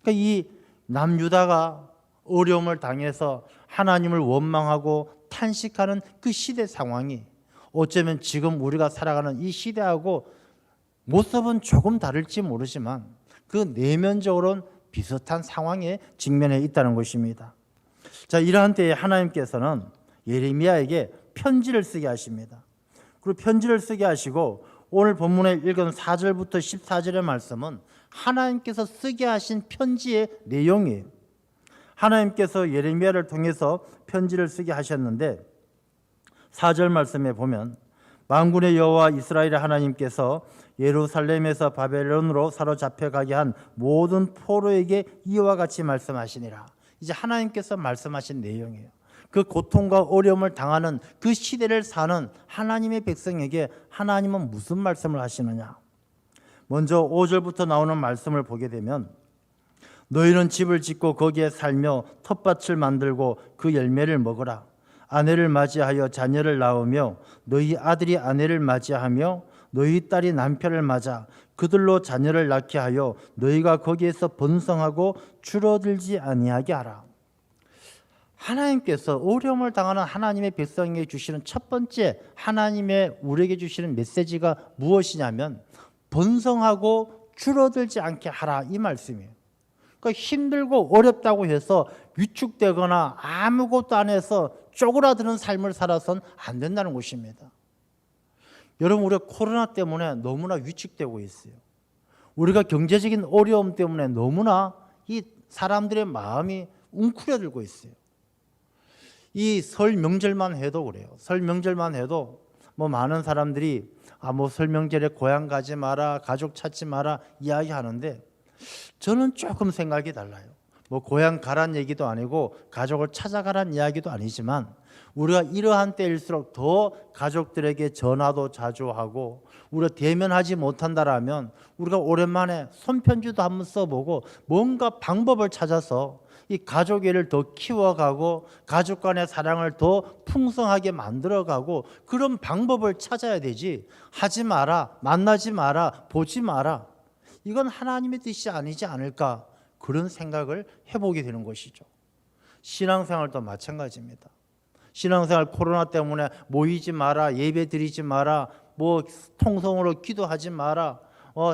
그러니까 이 남유다가 어려움을 당해서 하나님을 원망하고 탄식하는 그 시대 상황이 어쩌면 지금 우리가 살아가는 이 시대하고 모습은 조금 다를지 모르지만 그 내면적으로는 비슷한 상황에 직면해 있다는 것입니다. 자, 이러한 때에 하나님께서는 예레미야에게 편지를 쓰게 하십니다. 그리고 편지를 쓰게 하시고 오늘 본문에 읽은 4절부터 14절의 말씀은 하나님께서 쓰게 하신 편지의 내용이에요. 하나님께서 예레미야를 통해서 편지를 쓰게 하셨는데 4절 말씀에 보면 만군의 여호와 이스라엘의 하나님께서 예루살렘에서 바벨론으로 사로잡혀 가게 한 모든 포로에게 이와 같이 말씀하시니라. 이제 하나님께서 말씀하신 내용이에요. 그 고통과 어려움을 당하는 그 시대를 사는 하나님의 백성에게 하나님은 무슨 말씀을 하시느냐? 먼저 5절부터 나오는 말씀을 보게 되면 너희는 집을 짓고 거기에 살며 텃밭을 만들고 그 열매를 먹으라. 아내를 맞이하여 자녀를 낳으며 너희 아들이 아내를 맞이하며 너희 딸이 남편을 맞아 그들로 자녀를 낳게 하여 너희가 거기에서 번성하고 줄어들지 아니하게 하라. 하나님께서 어려움을 당하는 하나님의 백성에게 주시는 첫 번째 하나님의 우리에게 주시는 메시지가 무엇이냐면 번성하고 줄어들지 않게 하라, 이 말씀이에요. 그러니까 힘들고 어렵다고 해서 위축되거나 아무것도 안 해서 쪼그라드는 삶을 살아서는 안 된다는 것입니다. 여러분, 우리가 코로나 때문에 너무나 위축되고 있어요. 우리가 경제적인 어려움 때문에 너무나 이 사람들의 마음이 웅크려들고 있어요. 이 설 명절만 해도 그래요. 설 명절만 해도 뭐 많은 사람들이 뭐 설 명절에 고향 가지 마라, 가족 찾지 마라 이야기하는데 저는 조금 생각이 달라요. 뭐 고향 가란 얘기도 아니고 가족을 찾아가란 이야기도 아니지만 우리가 이러한 때일수록 더 가족들에게 전화도 자주 하고 우리가 대면하지 못한다라면 우리가 오랜만에 손편지도 한번 써보고 뭔가 방법을 찾아서 이 가족애를 더 키워가고 가족 간의 사랑을 더 풍성하게 만들어가고 그런 방법을 찾아야 되지. 하지 마라, 만나지 마라, 보지 마라. 이건 하나님의 뜻이 아니지 않을까, 그런 생각을 해보게 되는 것이죠. 신앙생활도 마찬가지입니다. 신앙생활 코로나 때문에 모이지 마라, 예배 드리지 마라, 뭐 통성으로 기도하지 마라,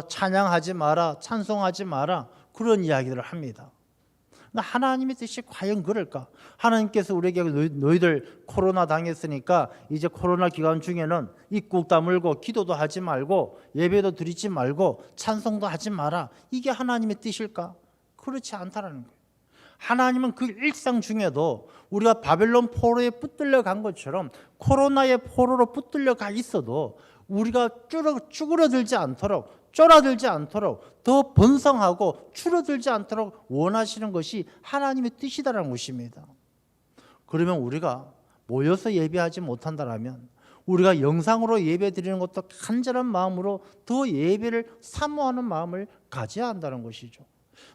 찬양하지 마라, 찬송하지 마라, 그런 이야기들을 합니다. 하나님의 뜻이 과연 그럴까? 하나님께서 우리에게 너희들 코로나 당했으니까 이제 코로나 기간 중에는 입 꾹 다물고 기도도 하지 말고 예배도 드리지 말고 찬송도 하지 마라, 이게 하나님의 뜻일까? 그렇지 않다라는 거예요. 하나님은 그 일상 중에도 우리가 바벨론 포로에 붙들려 간 것처럼 코로나의 포로로 붙들려 가 있어도 우리가 쭈그러들지 않도록, 쫄아들지 않도록, 더 번성하고 줄어들지 않도록 원하시는 것이 하나님의 뜻이다라는 것입니다. 그러면 우리가 모여서 예배하지 못한다면 우리가 영상으로 예배 드리는 것도 간절한 마음으로 더 예배를 사모하는 마음을 가져야 한다는 것이죠.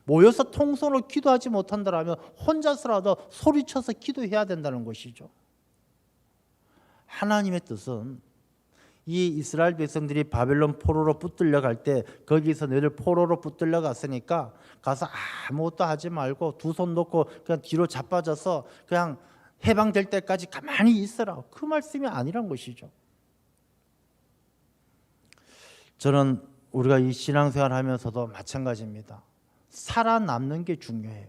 모여서 통성으로 기도하지 못한다면 혼자서라도 소리쳐서 기도해야 된다는 것이죠. 하나님의 뜻은 이 이스라엘 백성들이 바벨론 포로로 붙들려 갈 때 거기서 너희들 포로로 붙들려 갔으니까 가서 아무것도 하지 말고 두 손 놓고 그냥 뒤로 자빠져서 그냥 해방될 때까지 가만히 있어라. 그 말씀이 아니란 것이죠. 저는 우리가 이 신앙생활 하면서도 마찬가지입니다. 살아남는 게 중요해요.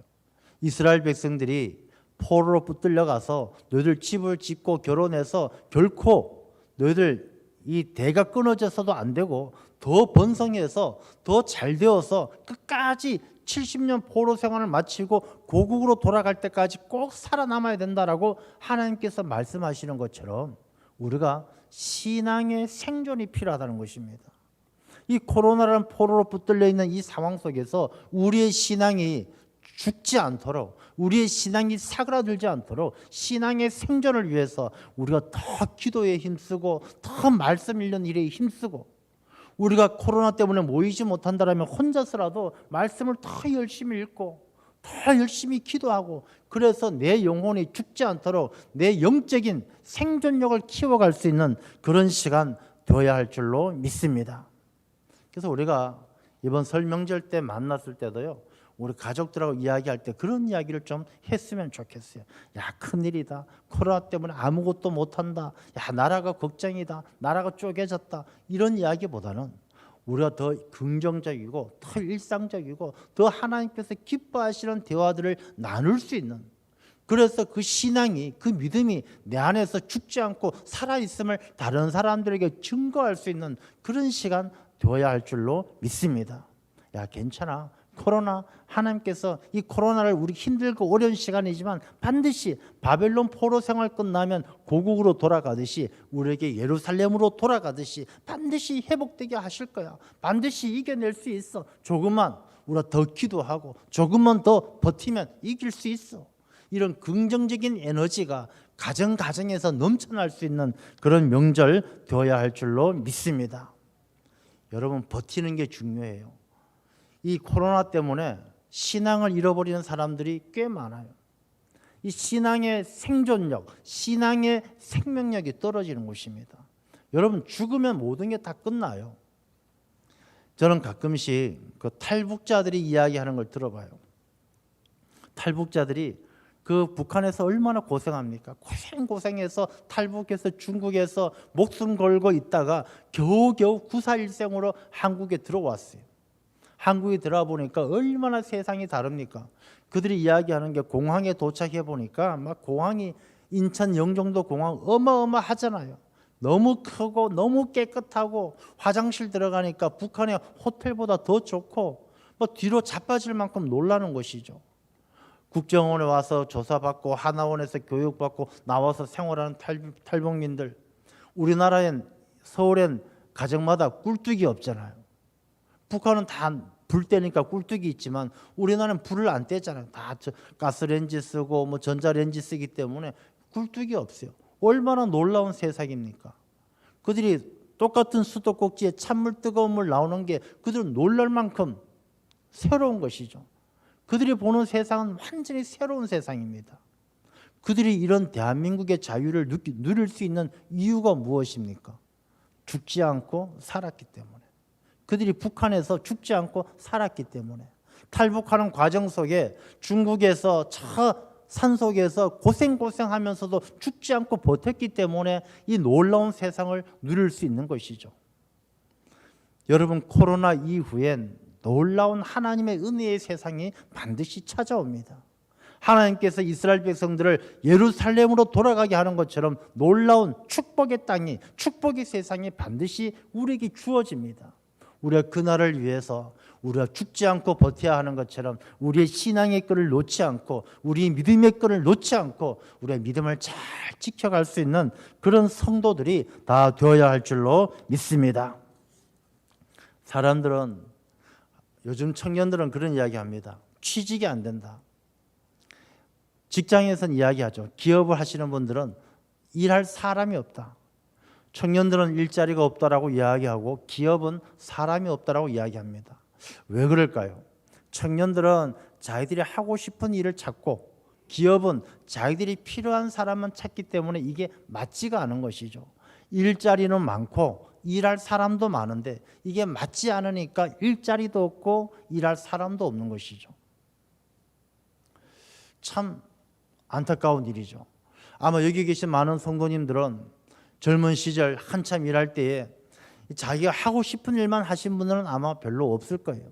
이스라엘 백성들이 포로로 붙들려 가서 너희들 집을 짓고 결혼해서 결코 너희들 이 대가 끊어져서도 안 되고 더 번성해서 더 잘 되어서 끝까지 70년 포로 생활을 마치고 고국으로 돌아갈 때까지 꼭 살아남아야 된다라고 하나님께서 말씀하시는 것처럼 우리가 신앙의 생존이 필요하다는 것입니다. 이 코로나라는 포로로 붙들려 있는 이 상황 속에서 우리의 신앙이 죽지 않도록, 우리의 신앙이 사그라들지 않도록 신앙의 생존을 위해서 우리가 더 기도에 힘쓰고 더 말씀 읽는 일에 힘쓰고, 우리가 코로나 때문에 모이지 못한다면 혼자서라도 말씀을 더 열심히 읽고 더 열심히 기도하고, 그래서 내 영혼이 죽지 않도록 내 영적인 생존력을 키워갈 수 있는 그런 시간 되어야 할 줄로 믿습니다. 그래서 우리가 이번 설 명절 때 만났을 때도요, 우리 가족들하고 이야기할 때 그런 이야기를 좀 했으면 좋겠어요. 야, 큰일이다. 코로나 때문에 아무것도 못한다. 야, 나라가 걱정이다. 나라가 쪼개졌다. 이런 이야기보다는 우리가 더 긍정적이고 더 일상적이고 더 하나님께서 기뻐하시는 대화들을 나눌 수 있는, 그래서 그 신앙이, 그 믿음이 내 안에서 죽지 않고 살아있음을 다른 사람들에게 증거할 수 있는 그런 시간 되어야 할 줄로 믿습니다. 야, 괜찮아. 코로나, 하나님께서 이 코로나를 우리 힘들고 어려운 시간이지만 반드시 바벨론 포로 생활 끝나면 고국으로 돌아가듯이 우리에게 예루살렘으로 돌아가듯이 반드시 회복되게 하실 거야. 반드시 이겨낼 수 있어. 조금만 우리가 더 기도하고 조금만 더 버티면 이길 수 있어. 이런 긍정적인 에너지가 가정에서 넘쳐날 수 있는 그런 명절 되어야 할 줄로 믿습니다. 여러분, 버티는 게 중요해요. 이 코로나 때문에 신앙을 잃어버리는 사람들이 꽤 많아요. 이 신앙의 생존력, 신앙의 생명력이 떨어지는 것입니다. 여러분, 죽으면 모든 게 다 끝나요. 저는 가끔씩 그 탈북자들이 이야기하는 걸 들어봐요. 탈북자들이 그 북한에서 얼마나 고생합니까? 고생해서 탈북해서 중국에서 목숨 걸고 있다가 겨우겨우 941생으로 한국에 들어왔어요. 한국에 들어와 보니까 얼마나 세상이 다릅니까? 그들이 이야기하는 게, 공항에 도착해 보니까 막 공항이 인천 영종도 공항 어마어마하잖아요. 너무 크고 너무 깨끗하고 화장실 들어가니까 북한의 호텔보다 더 좋고 뭐 뒤로 자빠질 만큼 놀라는 것이죠. 국정원에 와서 조사받고 하나원에서 교육받고 나와서 생활하는 탈북민들, 우리나라엔, 서울엔 가정마다 꿀뚝이 없잖아요. 북한은 다 불 떼니까 꿀뚝이 있지만 우리나라는 불을 안 떼잖아요. 다 가스레인지 쓰고 뭐 전자레인지 쓰기 때문에 꿀뚝이 없어요. 얼마나 놀라운 세상입니까? 그들이 똑같은 수도꼭지에 찬물 뜨거운 물 나오는 게 그들은 놀랄 만큼 새로운 것이죠. 그들이 보는 세상은 완전히 새로운 세상입니다. 그들이 이런 대한민국의 자유를 누릴 수 있는 이유가 무엇입니까? 죽지 않고 살았기 때문에. 그들이 북한에서 죽지 않고 살았기 때문에. 탈북하는 과정 속에 중국에서 저 산속에서 고생하면서도 죽지 않고 버텼기 때문에 이 놀라운 세상을 누릴 수 있는 것이죠. 여러분, 코로나 이후엔 놀라운 하나님의 은혜의 세상이 반드시 찾아옵니다. 하나님께서 이스라엘 백성들을 예루살렘으로 돌아가게 하는 것처럼 놀라운 축복의 땅이, 축복의 세상이 반드시 우리에게 주어집니다. 우리가 그날을 위해서 우리가 죽지 않고 버텨야 하는 것처럼 우리의 신앙의 끈을 놓지 않고 우리의 믿음의 끈을 놓지 않고 우리의 믿음을 잘 지켜갈 수 있는 그런 성도들이 다 되어야 할 줄로 믿습니다. 사람들은, 요즘 청년들은 그런 이야기합니다. 취직이 안 된다. 직장에서는 이야기하죠. 기업을 하시는 분들은 일할 사람이 없다. 청년들은 일자리가 없다라고 이야기하고 기업은 사람이 없다라고 이야기합니다. 왜 그럴까요? 청년들은 자기들이 하고 싶은 일을 찾고 기업은 자기들이 필요한 사람만 찾기 때문에 이게 맞지가 않은 것이죠. 일자리는 많고 일할 사람도 많은데 이게 맞지 않으니까 일자리도 없고 일할 사람도 없는 것이죠. 참 안타까운 일이죠. 아마 여기 계신 많은 성도님들은 젊은 시절 한참 일할 때에 자기가 하고 싶은 일만 하신 분들은 아마 별로 없을 거예요.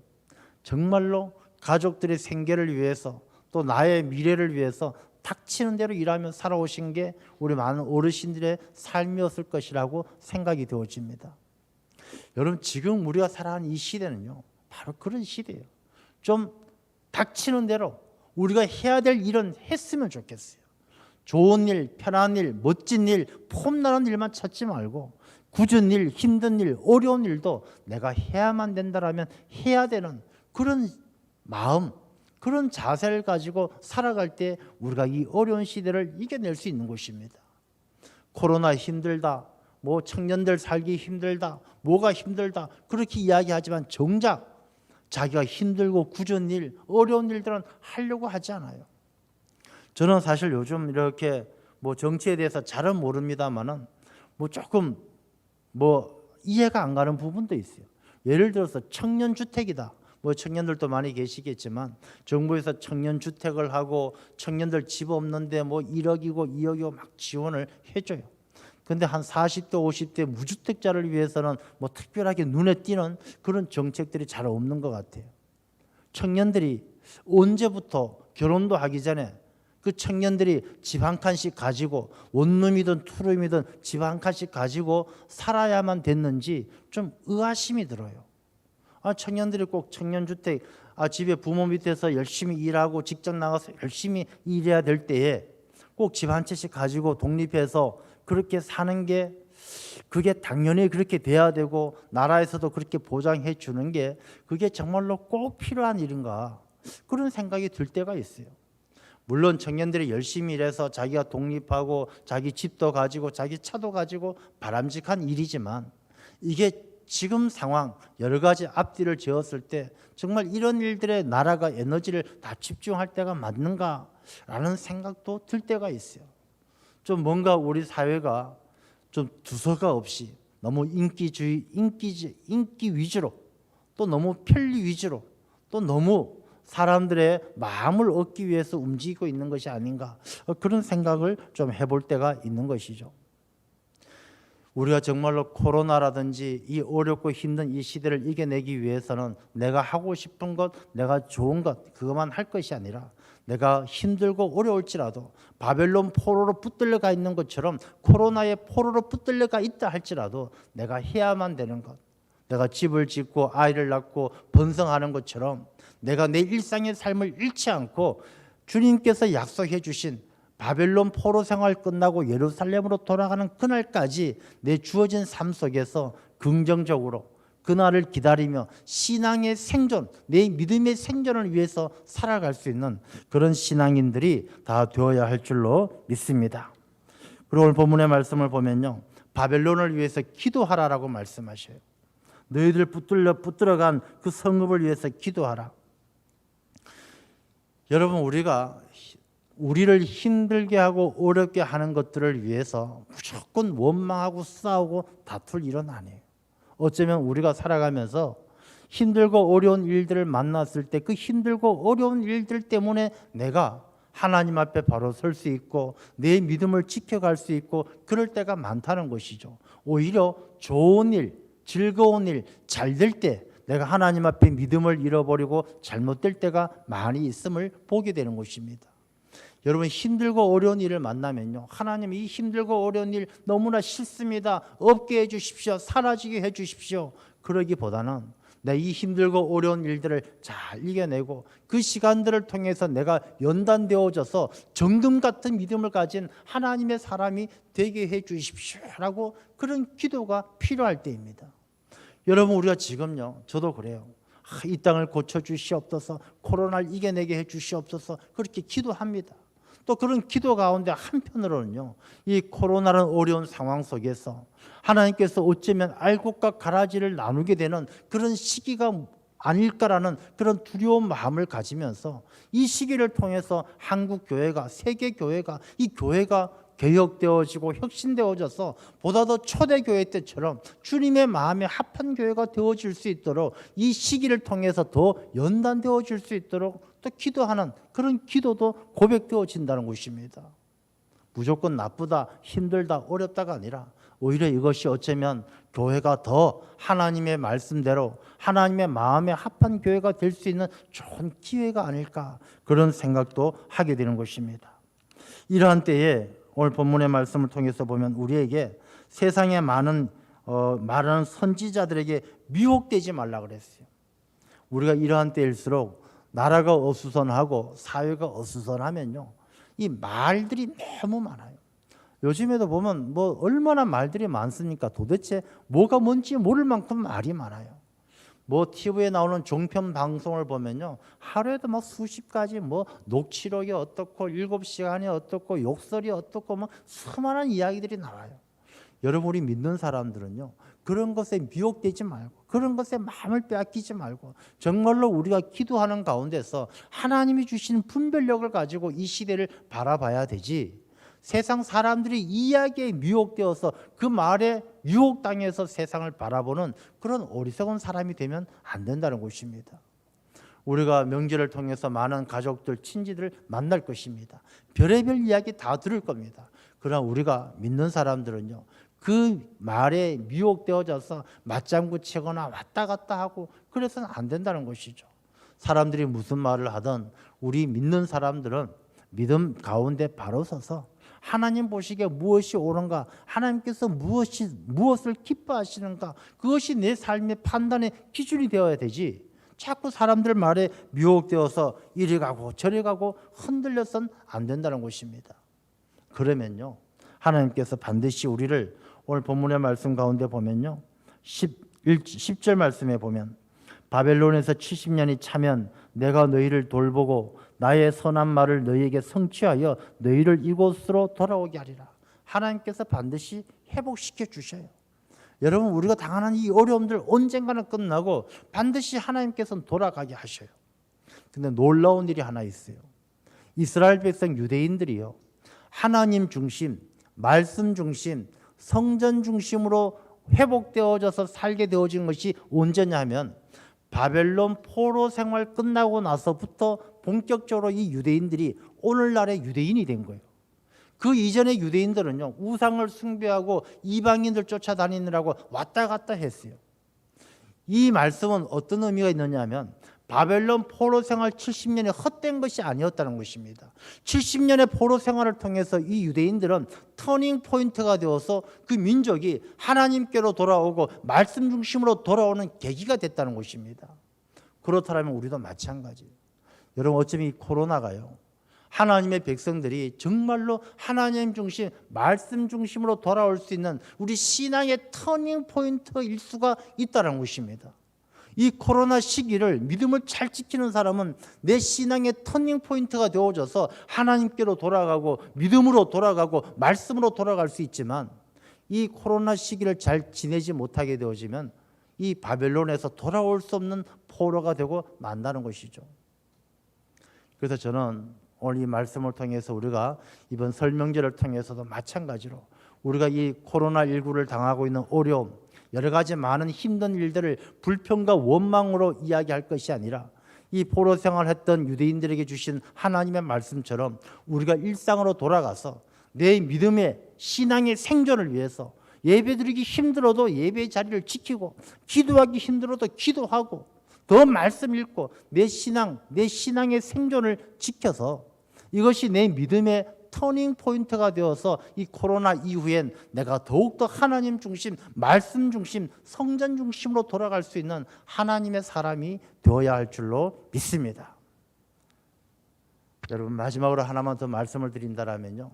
정말로 가족들의 생계를 위해서 또 나의 미래를 위해서 닥치는 대로 일하며 살아오신 게 우리 많은 어르신들의 삶이었을 것이라고 생각이 되어집니다. 여러분, 지금 우리가 살아가는 이 시대는요, 바로 그런 시대예요. 좀 닥치는 대로 우리가 해야 될 일은 했으면 좋겠어요. 좋은 일, 편한 일, 멋진 일, 폼나는 일만 찾지 말고 굳은 일, 힘든 일, 어려운 일도 내가 해야만 된다라면 해야 되는 그런 마음, 그런 자세를 가지고 살아갈 때 우리가 이 어려운 시대를 이겨낼 수 있는 것입니다. 코로나 힘들다, 뭐 청년들 살기 힘들다, 뭐가 힘들다 그렇게 이야기하지만 정작 자기가 힘들고 굳은 일, 어려운 일들은 하려고 하지 않아요. 저는 사실 요즘 이렇게 뭐 정치에 대해서 잘은 모릅니다만은 뭐 조금 뭐 이해가 안 가는 부분도 있어요. 예를 들어서 청년주택이다. 뭐 청년들도 많이 계시겠지만 정부에서 청년주택을 하고 청년들 집 없는데 뭐 1억이고 2억이고 막 지원을 해줘요. 근데 한 40대 50대 무주택자를 위해서는 뭐 특별하게 눈에 띄는 그런 정책들이 잘 없는 것 같아요. 청년들이 언제부터 결혼도 하기 전에 그 청년들이 집 한 칸씩 가지고 원룸이든 투룸이든 집 한 칸씩 가지고 살아야만 됐는지 좀 의아심이 들어요. 청년들이 꼭 청년주택, 집에 부모 밑에서 열심히 일하고 직장 나가서 열심히 일해야 될 때에 꼭 집 한 채씩 가지고 독립해서 그렇게 사는 게 그게 당연히 그렇게 돼야 되고 나라에서도 그렇게 보장해 주는 게 그게 정말로 꼭 필요한 일인가 그런 생각이 들 때가 있어요. 물론 청년들이 열심히 일해서 자기가 독립하고 자기 집도 가지고 자기 차도 가지고 바람직한 일이지만 이게 지금 상황 여러 가지 앞뒤를 지었을 때 정말 이런 일들에 나라가 에너지를 다 집중할 때가 맞는가라는 생각도 들 때가 있어요. 좀 뭔가 우리 사회가 좀 두서가 없이 너무 인기 위주로 또 너무 편리 위주로 또 너무 사람들의 마음을 얻기 위해서 움직이고 있는 것이 아닌가 그런 생각을 좀 해볼 때가 있는 것이죠. 우리가 정말로 코로나라든지 이 어렵고 힘든 이 시대를 이겨내기 위해서는 내가 하고 싶은 것, 내가 좋은 것 그것만 할 것이 아니라 내가 힘들고 어려울지라도 바벨론 포로로 붙들려가 있는 것처럼 코로나의 포로로 붙들려가 있다 할지라도 내가 해야만 되는 것, 내가 집을 짓고 아이를 낳고 번성하는 것처럼 내가 내 일상의 삶을 잃지 않고 주님께서 약속해 주신 바벨론 포로 생활 끝나고 예루살렘으로 돌아가는 그날까지 내 주어진 삶 속에서 긍정적으로 그날을 기다리며 신앙의 생존, 내 믿음의 생존을 위해서 살아갈 수 있는 그런 신앙인들이 다 되어야 할 줄로 믿습니다. 그리고 오늘 본문의 말씀을 보면요, 바벨론을 위해서 기도하라라고 말씀하셔요. 너희들 붙들어간 그 성읍을 위해서 기도하라. 여러분, 우리를 힘들게 하고 어렵게 하는 것들을 위해서 무조건 원망하고 싸우고 다툴 일은 아니에요. 어쩌면 우리가 살아가면서 힘들고 어려운 일들을 만났을 때 그 힘들고 어려운 일들 때문에 내가 하나님 앞에 바로 설 수 있고 내 믿음을 지켜갈 수 있고 그럴 때가 많다는 것이죠. 오히려 좋은 일, 즐거운 일, 잘 될 때 내가 하나님 앞에 믿음을 잃어버리고 잘못될 때가 많이 있음을 보게 되는 것입니다. 여러분, 힘들고 어려운 일을 만나면요, 하나님 이 힘들고 어려운 일 너무나 싫습니다, 없게 해주십시오, 사라지게 해주십시오 그러기보다는 내 이 힘들고 어려운 일들을 잘 이겨내고 그 시간들을 통해서 내가 연단되어져서 정금 같은 믿음을 가진 하나님의 사람이 되게 해주십시오라고 그런 기도가 필요할 때입니다. 여러분, 우리가 지금요, 저도 그래요. 이 땅을 고쳐주시옵소서, 코로나를 이겨내게 해주시옵소서 그렇게 기도합니다. 또 그런 기도 가운데 한편으로는요, 이 코로나는 어려운 상황 속에서 하나님께서 어쩌면 알곡과 가라지를 나누게 되는 그런 시기가 아닐까라는 그런 두려운 마음을 가지면서 이 시기를 통해서 한국 교회가, 세계 교회가, 이 교회가 개혁되어지고 혁신되어져서 보다 더 초대교회 때처럼 주님의 마음에 합한 교회가 되어질 수 있도록 이 시기를 통해서 더 연단되어질 수 있도록 또 기도하는 그런 기도도 고백되어진다는 것입니다. 무조건 나쁘다, 힘들다, 어렵다가 아니라 오히려 이것이 어쩌면 교회가 더 하나님의 말씀대로 하나님의 마음에 합한 교회가 될 수 있는 좋은 기회가 아닐까 그런 생각도 하게 되는 것입니다. 이러한 때에 오늘 본문의 말씀을 통해서 보면 우리에게 세상에 많은 말하는 선지자들에게 미혹되지 말라 그랬어요. 우리가 이러한 때일수록 나라가 어수선하고 사회가 어수선하면요, 이 말들이 너무 많아요. 요즘에도 보면 뭐 얼마나 말들이 많습니까? 도대체 뭐가 뭔지 모를 만큼 말이 많아요. 뭐 TV에 나오는 종편 방송을 보면요, 하루에도 막 수십 가지 뭐 녹취록이 어떻고 7시간이 어떻고 욕설이 어떻고 뭐 수많은 이야기들이 나와요. 여러분, 우리 믿는 사람들은요, 그런 것에 미혹되지 말고 그런 것에 마음을 빼앗기지 말고 정말로 우리가 기도하는 가운데서 하나님이 주신 분별력을 가지고 이 시대를 바라봐야 되지, 세상 사람들이 이야기에 미혹되어서 그 말에 유혹당해서 세상을 바라보는 그런 어리석은 사람이 되면 안 된다는 것입니다. 우리가 명절을 통해서 많은 가족들, 친지들을 만날 것입니다. 별의별 이야기 다 들을 겁니다. 그러나 우리가 믿는 사람들은요, 그 말에 미혹되어져서 맞장구 치거나 왔다 갔다 하고 그래서는 안 된다는 것이죠. 사람들이 무슨 말을 하든 우리 믿는 사람들은 믿음 가운데 바로 서서 하나님 보시기에 무엇이 옳은가, 하나님께서 무엇을 기뻐하시는가, 그것이 내 삶의 판단의 기준이 되어야 되지, 자꾸 사람들 말에 미혹되어서 이리 가고 저리 가고 흔들려서는 안 된다는 것입니다. 그러면요, 하나님께서 반드시 우리를 오늘 본문의 말씀 가운데 보면요, 10절 말씀에 보면 바벨론에서 70년이 차면 내가 너희를 돌보고 나의 선한 말을 너희에게 성취하여 너희를 이곳으로 돌아오게 하리라. 하나님께서 반드시 회복시켜 주셔요. 여러분, 우리가 당하는 이 어려움들 언젠가는 끝나고 반드시 하나님께서는 돌아가게 하셔요. 근데 놀라운 일이 하나 있어요. 이스라엘 백성 유대인들이요, 하나님 중심, 말씀 중심, 성전 중심으로 회복되어져서 살게 되어진 것이 언제냐 하면 바벨론 포로 생활 끝나고 나서부터 본격적으로 이 유대인들이 오늘날의 유대인이 된 거예요. 그 이전의 유대인들은요, 우상을 숭배하고 이방인들 쫓아다니느라고 왔다 갔다 했어요. 이 말씀은 어떤 의미가 있느냐 하면 바벨론 포로 생활 70년이 헛된 것이 아니었다는 것입니다. 70년의 포로 생활을 통해서 이 유대인들은 터닝 포인트가 되어서 그 민족이 하나님께로 돌아오고 말씀 중심으로 돌아오는 계기가 됐다는 것입니다. 그렇다면 우리도 마찬가지예요. 여러분, 어쩌면 이 코로나가요, 하나님의 백성들이 정말로 하나님 중심, 말씀 중심으로 돌아올 수 있는 우리 신앙의 터닝 포인트일 수가 있다는 것입니다. 이 코로나 시기를 믿음을 잘 지키는 사람은 내 신앙의 터닝 포인트가 되어져서 하나님께로 돌아가고 믿음으로 돌아가고 말씀으로 돌아갈 수 있지만, 이 코로나 시기를 잘 지내지 못하게 되어지면 이 바벨론에서 돌아올 수 없는 포로가 되고 만다는 것이죠. 그래서 저는 오늘 이 말씀을 통해서 우리가 이번 설 명절을 통해서도 마찬가지로 우리가 이 코로나19를 당하고 있는 어려움, 여러 가지 많은 힘든 일들을 불평과 원망으로 이야기할 것이 아니라 이 포로 생활했던 유대인들에게 주신 하나님의 말씀처럼 우리가 일상으로 돌아가서 내 믿음의 신앙의 생존을 위해서 예배드리기 힘들어도 예배의 자리를 지키고 기도하기 힘들어도 기도하고 더 말씀 읽고 내 신앙의 생존을 지켜서 이것이 내 믿음의 터닝 포인트가 되어서 이 코로나 이후엔 내가 더욱더 하나님 중심, 말씀 중심, 성전 중심으로 돌아갈 수 있는 하나님의 사람이 되어야 할 줄로 믿습니다. 여러분, 마지막으로 하나만 더 말씀을 드린다면요,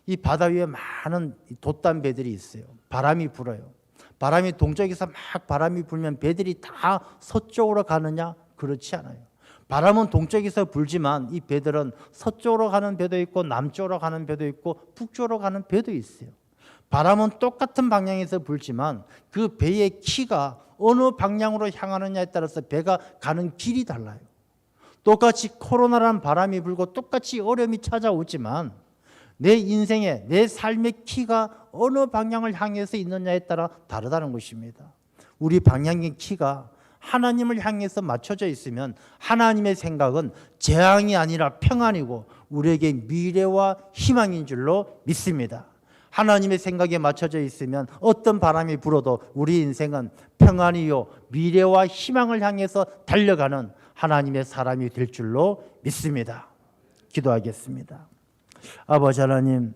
이 바다 위에 많은 돛단 배들이 있어요. 바람이 불어요. 바람이 동쪽에서 막 바람이 불면 배들이 다 서쪽으로 가느냐? 그렇지 않아요. 바람은 동쪽에서 불지만 이 배들은 서쪽으로 가는 배도 있고 남쪽으로 가는 배도 있고 북쪽으로 가는 배도 있어요. 바람은 똑같은 방향에서 불지만 그 배의 키가 어느 방향으로 향하느냐에 따라서 배가 가는 길이 달라요. 똑같이 코로나라는 바람이 불고 똑같이 어려움이 찾아오지만 내 인생의 내 삶의 키가 어느 방향을 향해서 있느냐에 따라 다르다는 것입니다. 우리 방향의 키가 하나님을 향해서 맞춰져 있으면 하나님의 생각은 재앙이 아니라 평안이고 우리에게 미래와 희망인 줄로 믿습니다. 하나님의 생각에 맞춰져 있으면 어떤 바람이 불어도 우리 인생은 평안이요 미래와 희망을 향해서 달려가는 하나님의 사람이 될 줄로 믿습니다. 기도하겠습니다. 아버지 하나님,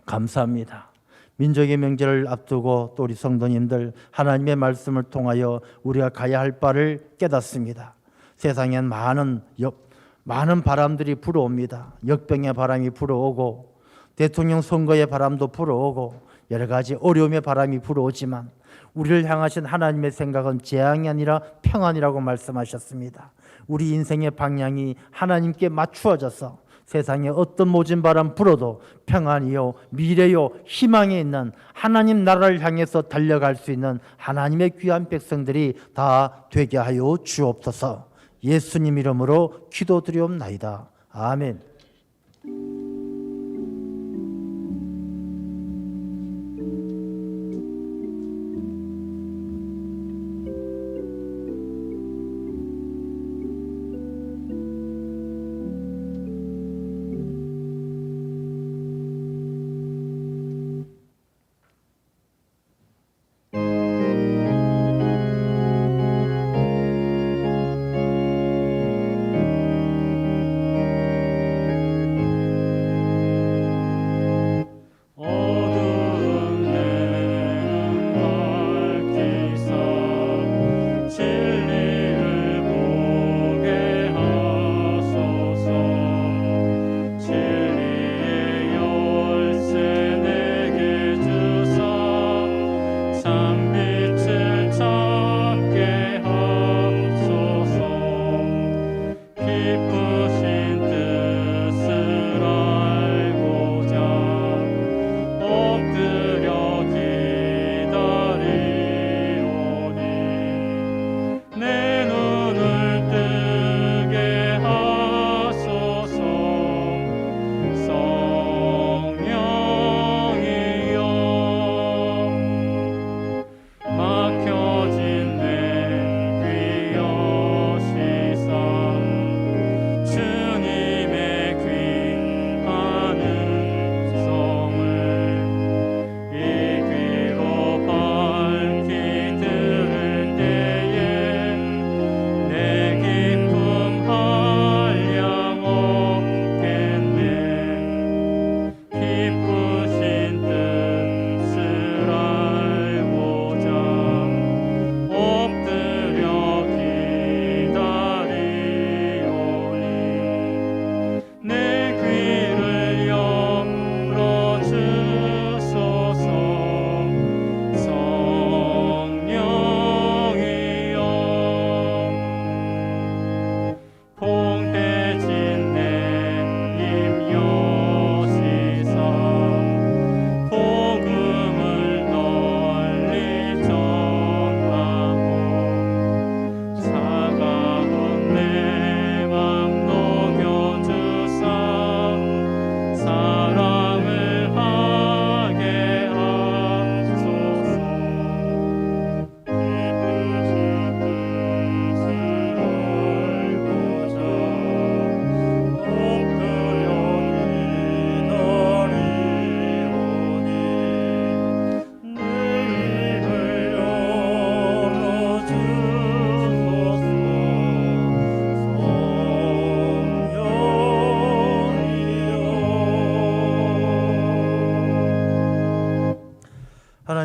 감사합니다. 민족의 명절을 앞두고 또 우리 성도님들 하나님의 말씀을 통하여 우리가 가야 할 바를 깨닫습니다. 세상엔 많은 바람들이 불어옵니다. 역병의 바람이 불어오고 대통령 선거의 바람도 불어오고 여러 가지 어려움의 바람이 불어오지만 우리를 향하신 하나님의 생각은 재앙이 아니라 평안이라고 말씀하셨습니다. 우리 인생의 방향이 하나님께 맞추어져서 세상에 어떤 모진 바람 불어도 평안이요 미래요 희망이 있는 하나님 나라를 향해서 달려갈 수 있는 하나님의 귀한 백성들이 다 되게 하여 주옵소서. 예수님 이름으로 기도드리옵나이다. 아멘.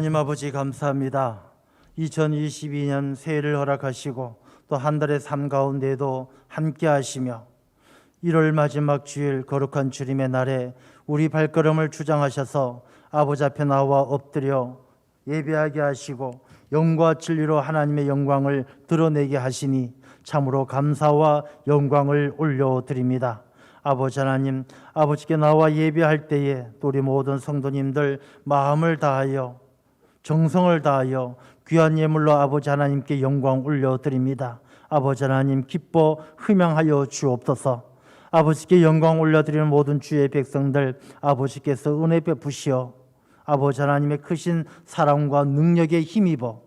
하나님 아버지 감사합니다. 2022년 새해를 허락하시고 또 한 달의 삶 가운데도 함께 하시며 1월 마지막 주일 거룩한 주님의 날에 우리 발걸음을 주장하셔서 아버지 앞에 나와 엎드려 예배하게 하시고 영과 진리로 하나님의 영광을 드러내게 하시니 참으로 감사와 영광을 올려드립니다. 아버지 하나님, 아버지께 나와 예배할 때에 또 우리 모든 성도님들 마음을 다하여 정성을 다하여 귀한 예물로 아버지 하나님께 영광 올려드립니다. 아버지 하나님 기뻐 흠양하여 주옵소서. 아버지께 영광 올려드리는 모든 주의 백성들 아버지께서 은혜 베푸시어 아버지 하나님의 크신 사랑과 능력에 힘입어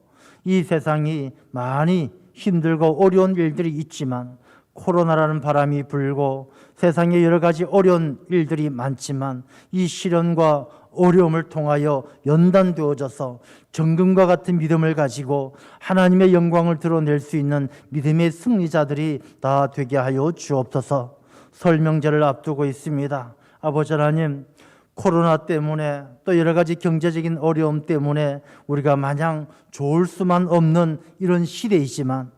이 세상이 많이 힘들고 어려운 일들이 있지만 코로나라는 바람이 불고 세상에 여러 가지 어려운 일들이 많지만 이 시련과 어려움을 통하여 연단되어져서 정금과 같은 믿음을 가지고 하나님의 영광을 드러낼 수 있는 믿음의 승리자들이 다 되게 하여 주옵소서. 설 명절을 앞두고 있습니다. 아버지 하나님, 코로나 때문에 또 여러 가지 경제적인 어려움 때문에 우리가 마냥 좋을 수만 없는 이런 시대이지만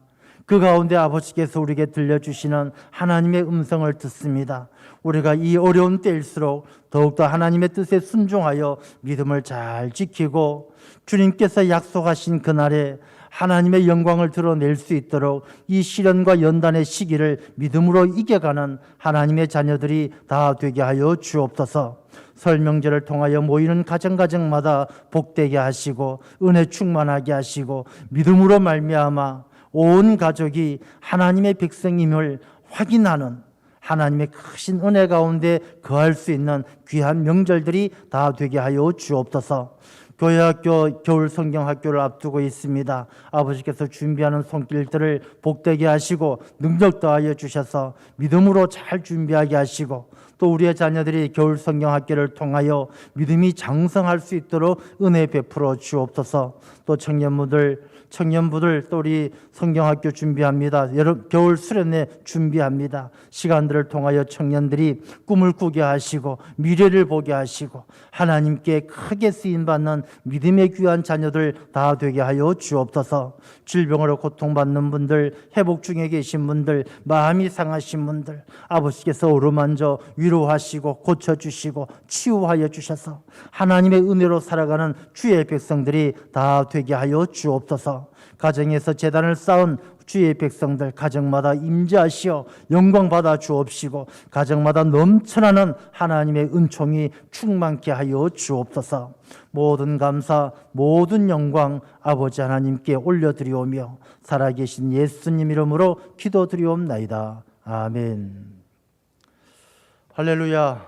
그 가운데 아버지께서 우리에게 들려주시는 하나님의 음성을 듣습니다. 우리가 이 어려운 때일수록 더욱더 하나님의 뜻에 순종하여 믿음을 잘 지키고 주님께서 약속하신 그날에 하나님의 영광을 드러낼 수 있도록 이 시련과 연단의 시기를 믿음으로 이겨가는 하나님의 자녀들이 다 되게 하여 주옵소서. 설 명절을 통하여 모이는 가정마다 복되게 하시고 은혜 충만하게 하시고 믿음으로 말미암아 온 가족이 하나님의 백성임을 확인하는 하나님의 크신 은혜 가운데 거할 수 있는 귀한 명절들이 다 되게 하여 주옵소서. 교회학교 겨울 성경학교를 앞두고 있습니다. 아버지께서 준비하는 손길들을 복되게 하시고 능력 더하여 주셔서 믿음으로 잘 준비하게 하시고 또 우리의 자녀들이 겨울 성경학교를 통하여 믿음이 장성할 수 있도록 은혜 베풀어 주옵소서. 또 청년부들 또 우리 성경학교 준비합니다. 겨울 수련회 준비합니다. 시간들을 통하여 청년들이 꿈을 꾸게 하시고 미래를 보게 하시고 하나님께 크게 쓰임받는 믿음의 귀한 자녀들 다 되게 하여 주옵소서. 질병으로 고통받는 분들, 회복 중에 계신 분들, 마음이 상하신 분들 아버지께서 어루만져 위로하시고 고쳐주시고 치유하여 주셔서 하나님의 은혜로 살아가는 주의 백성들이 다 되게 하여 주옵소서. 가정에서 재단을 쌓은 주의 백성들 가정마다 임재하시어 영광 받아 주옵시고 가정마다 넘쳐나는 하나님의 은총이 충만케 하여 주옵소서. 모든 감사 모든 영광 아버지 하나님께 올려드리오며 살아계신 예수님 이름으로 기도드리옵나이다. 아멘. 할렐루야.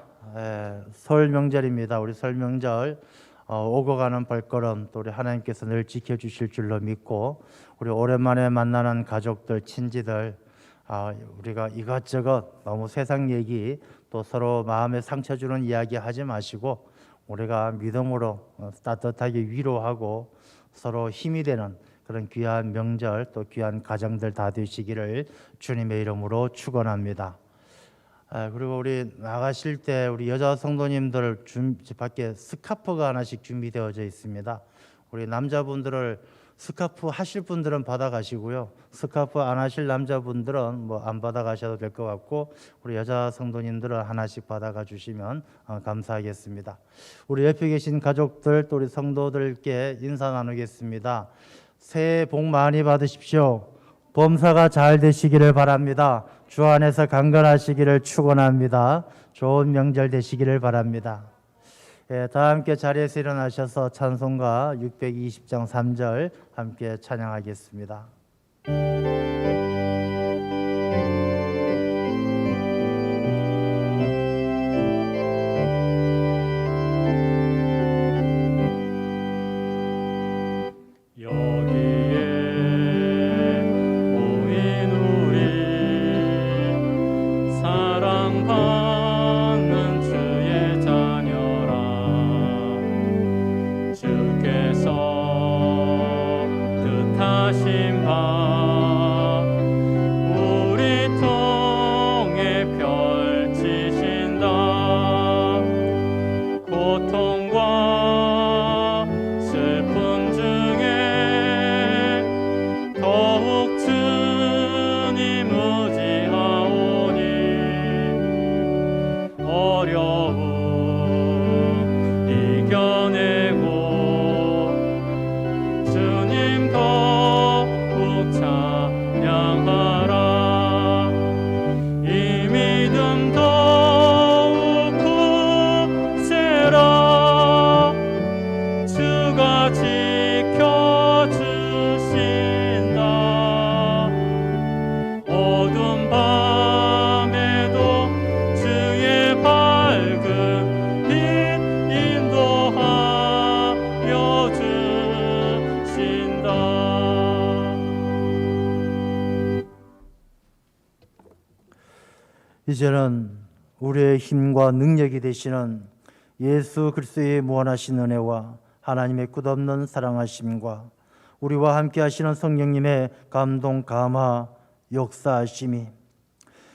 설 명절입니다. 우리 설 명절 오고 가는 발걸음 또 우리 하나님께서 늘 지켜주실 줄로 믿고 우리 오랜만에 만나는 가족들, 친지들 우리가 이것저것 너무 세상 얘기 또 서로 마음에 상처 주는 이야기 하지 마시고 우리가 믿음으로 따뜻하게 위로하고 서로 힘이 되는 그런 귀한 명절 또 귀한 가정들 다 되시기를 주님의 이름으로 축원합니다. 그리고 우리 나가실 때 우리 여자 성도님들 밖에 스카프가 하나씩 준비되어져 있습니다. 우리 남자분들을 스카프 하실 분들은 받아가시고요. 스카프 안 하실 남자분들은 뭐 안 받아가셔도 될 것 같고 우리 여자 성도님들은 하나씩 받아가 주시면 감사하겠습니다. 우리 옆에 계신 가족들 또 우리 성도들께 인사 나누겠습니다. 새해 복 많이 받으십시오. 범사가 잘 되시기를 바랍니다. 주 안에서 강건하시기를 축원합니다. 좋은 명절 되시기를 바랍니다. 다 함께 자리에서 일어나셔서 찬송가 620장 3절 함께 찬양하겠습니다. 이겨내고 주님 더욱 이제는 우리의 힘과 능력이 되시는 예수 그리스도의 무한하신 은혜와 하나님의 끝없는 사랑하심과 우리와 함께 하시는 성령님의 감동, 감화, 역사하심이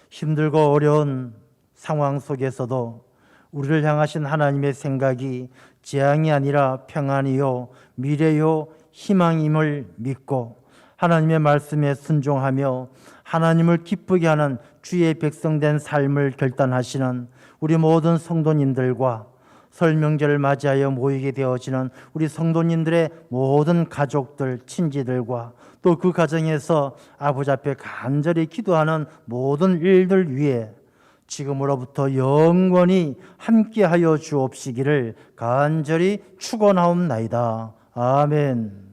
힘들고 어려운 상황 속에서도 우리를 향하신 하나님의 생각이 재앙이 아니라 평안이요 미래요 희망임을 믿고 하나님의 말씀에 순종하며 하나님을 기쁘게 하는 주의 백성된 삶을 결단하시는 우리 모든 성도님들과 설 명절을 맞이하여 모이게 되어지는 우리 성도님들의 모든 가족들, 친지들과 또 그 가정에서 아버지 앞에 간절히 기도하는 모든 일들 위해 지금으로부터 영원히 함께하여 주옵시기를 간절히 축원하옵나이다. 아멘.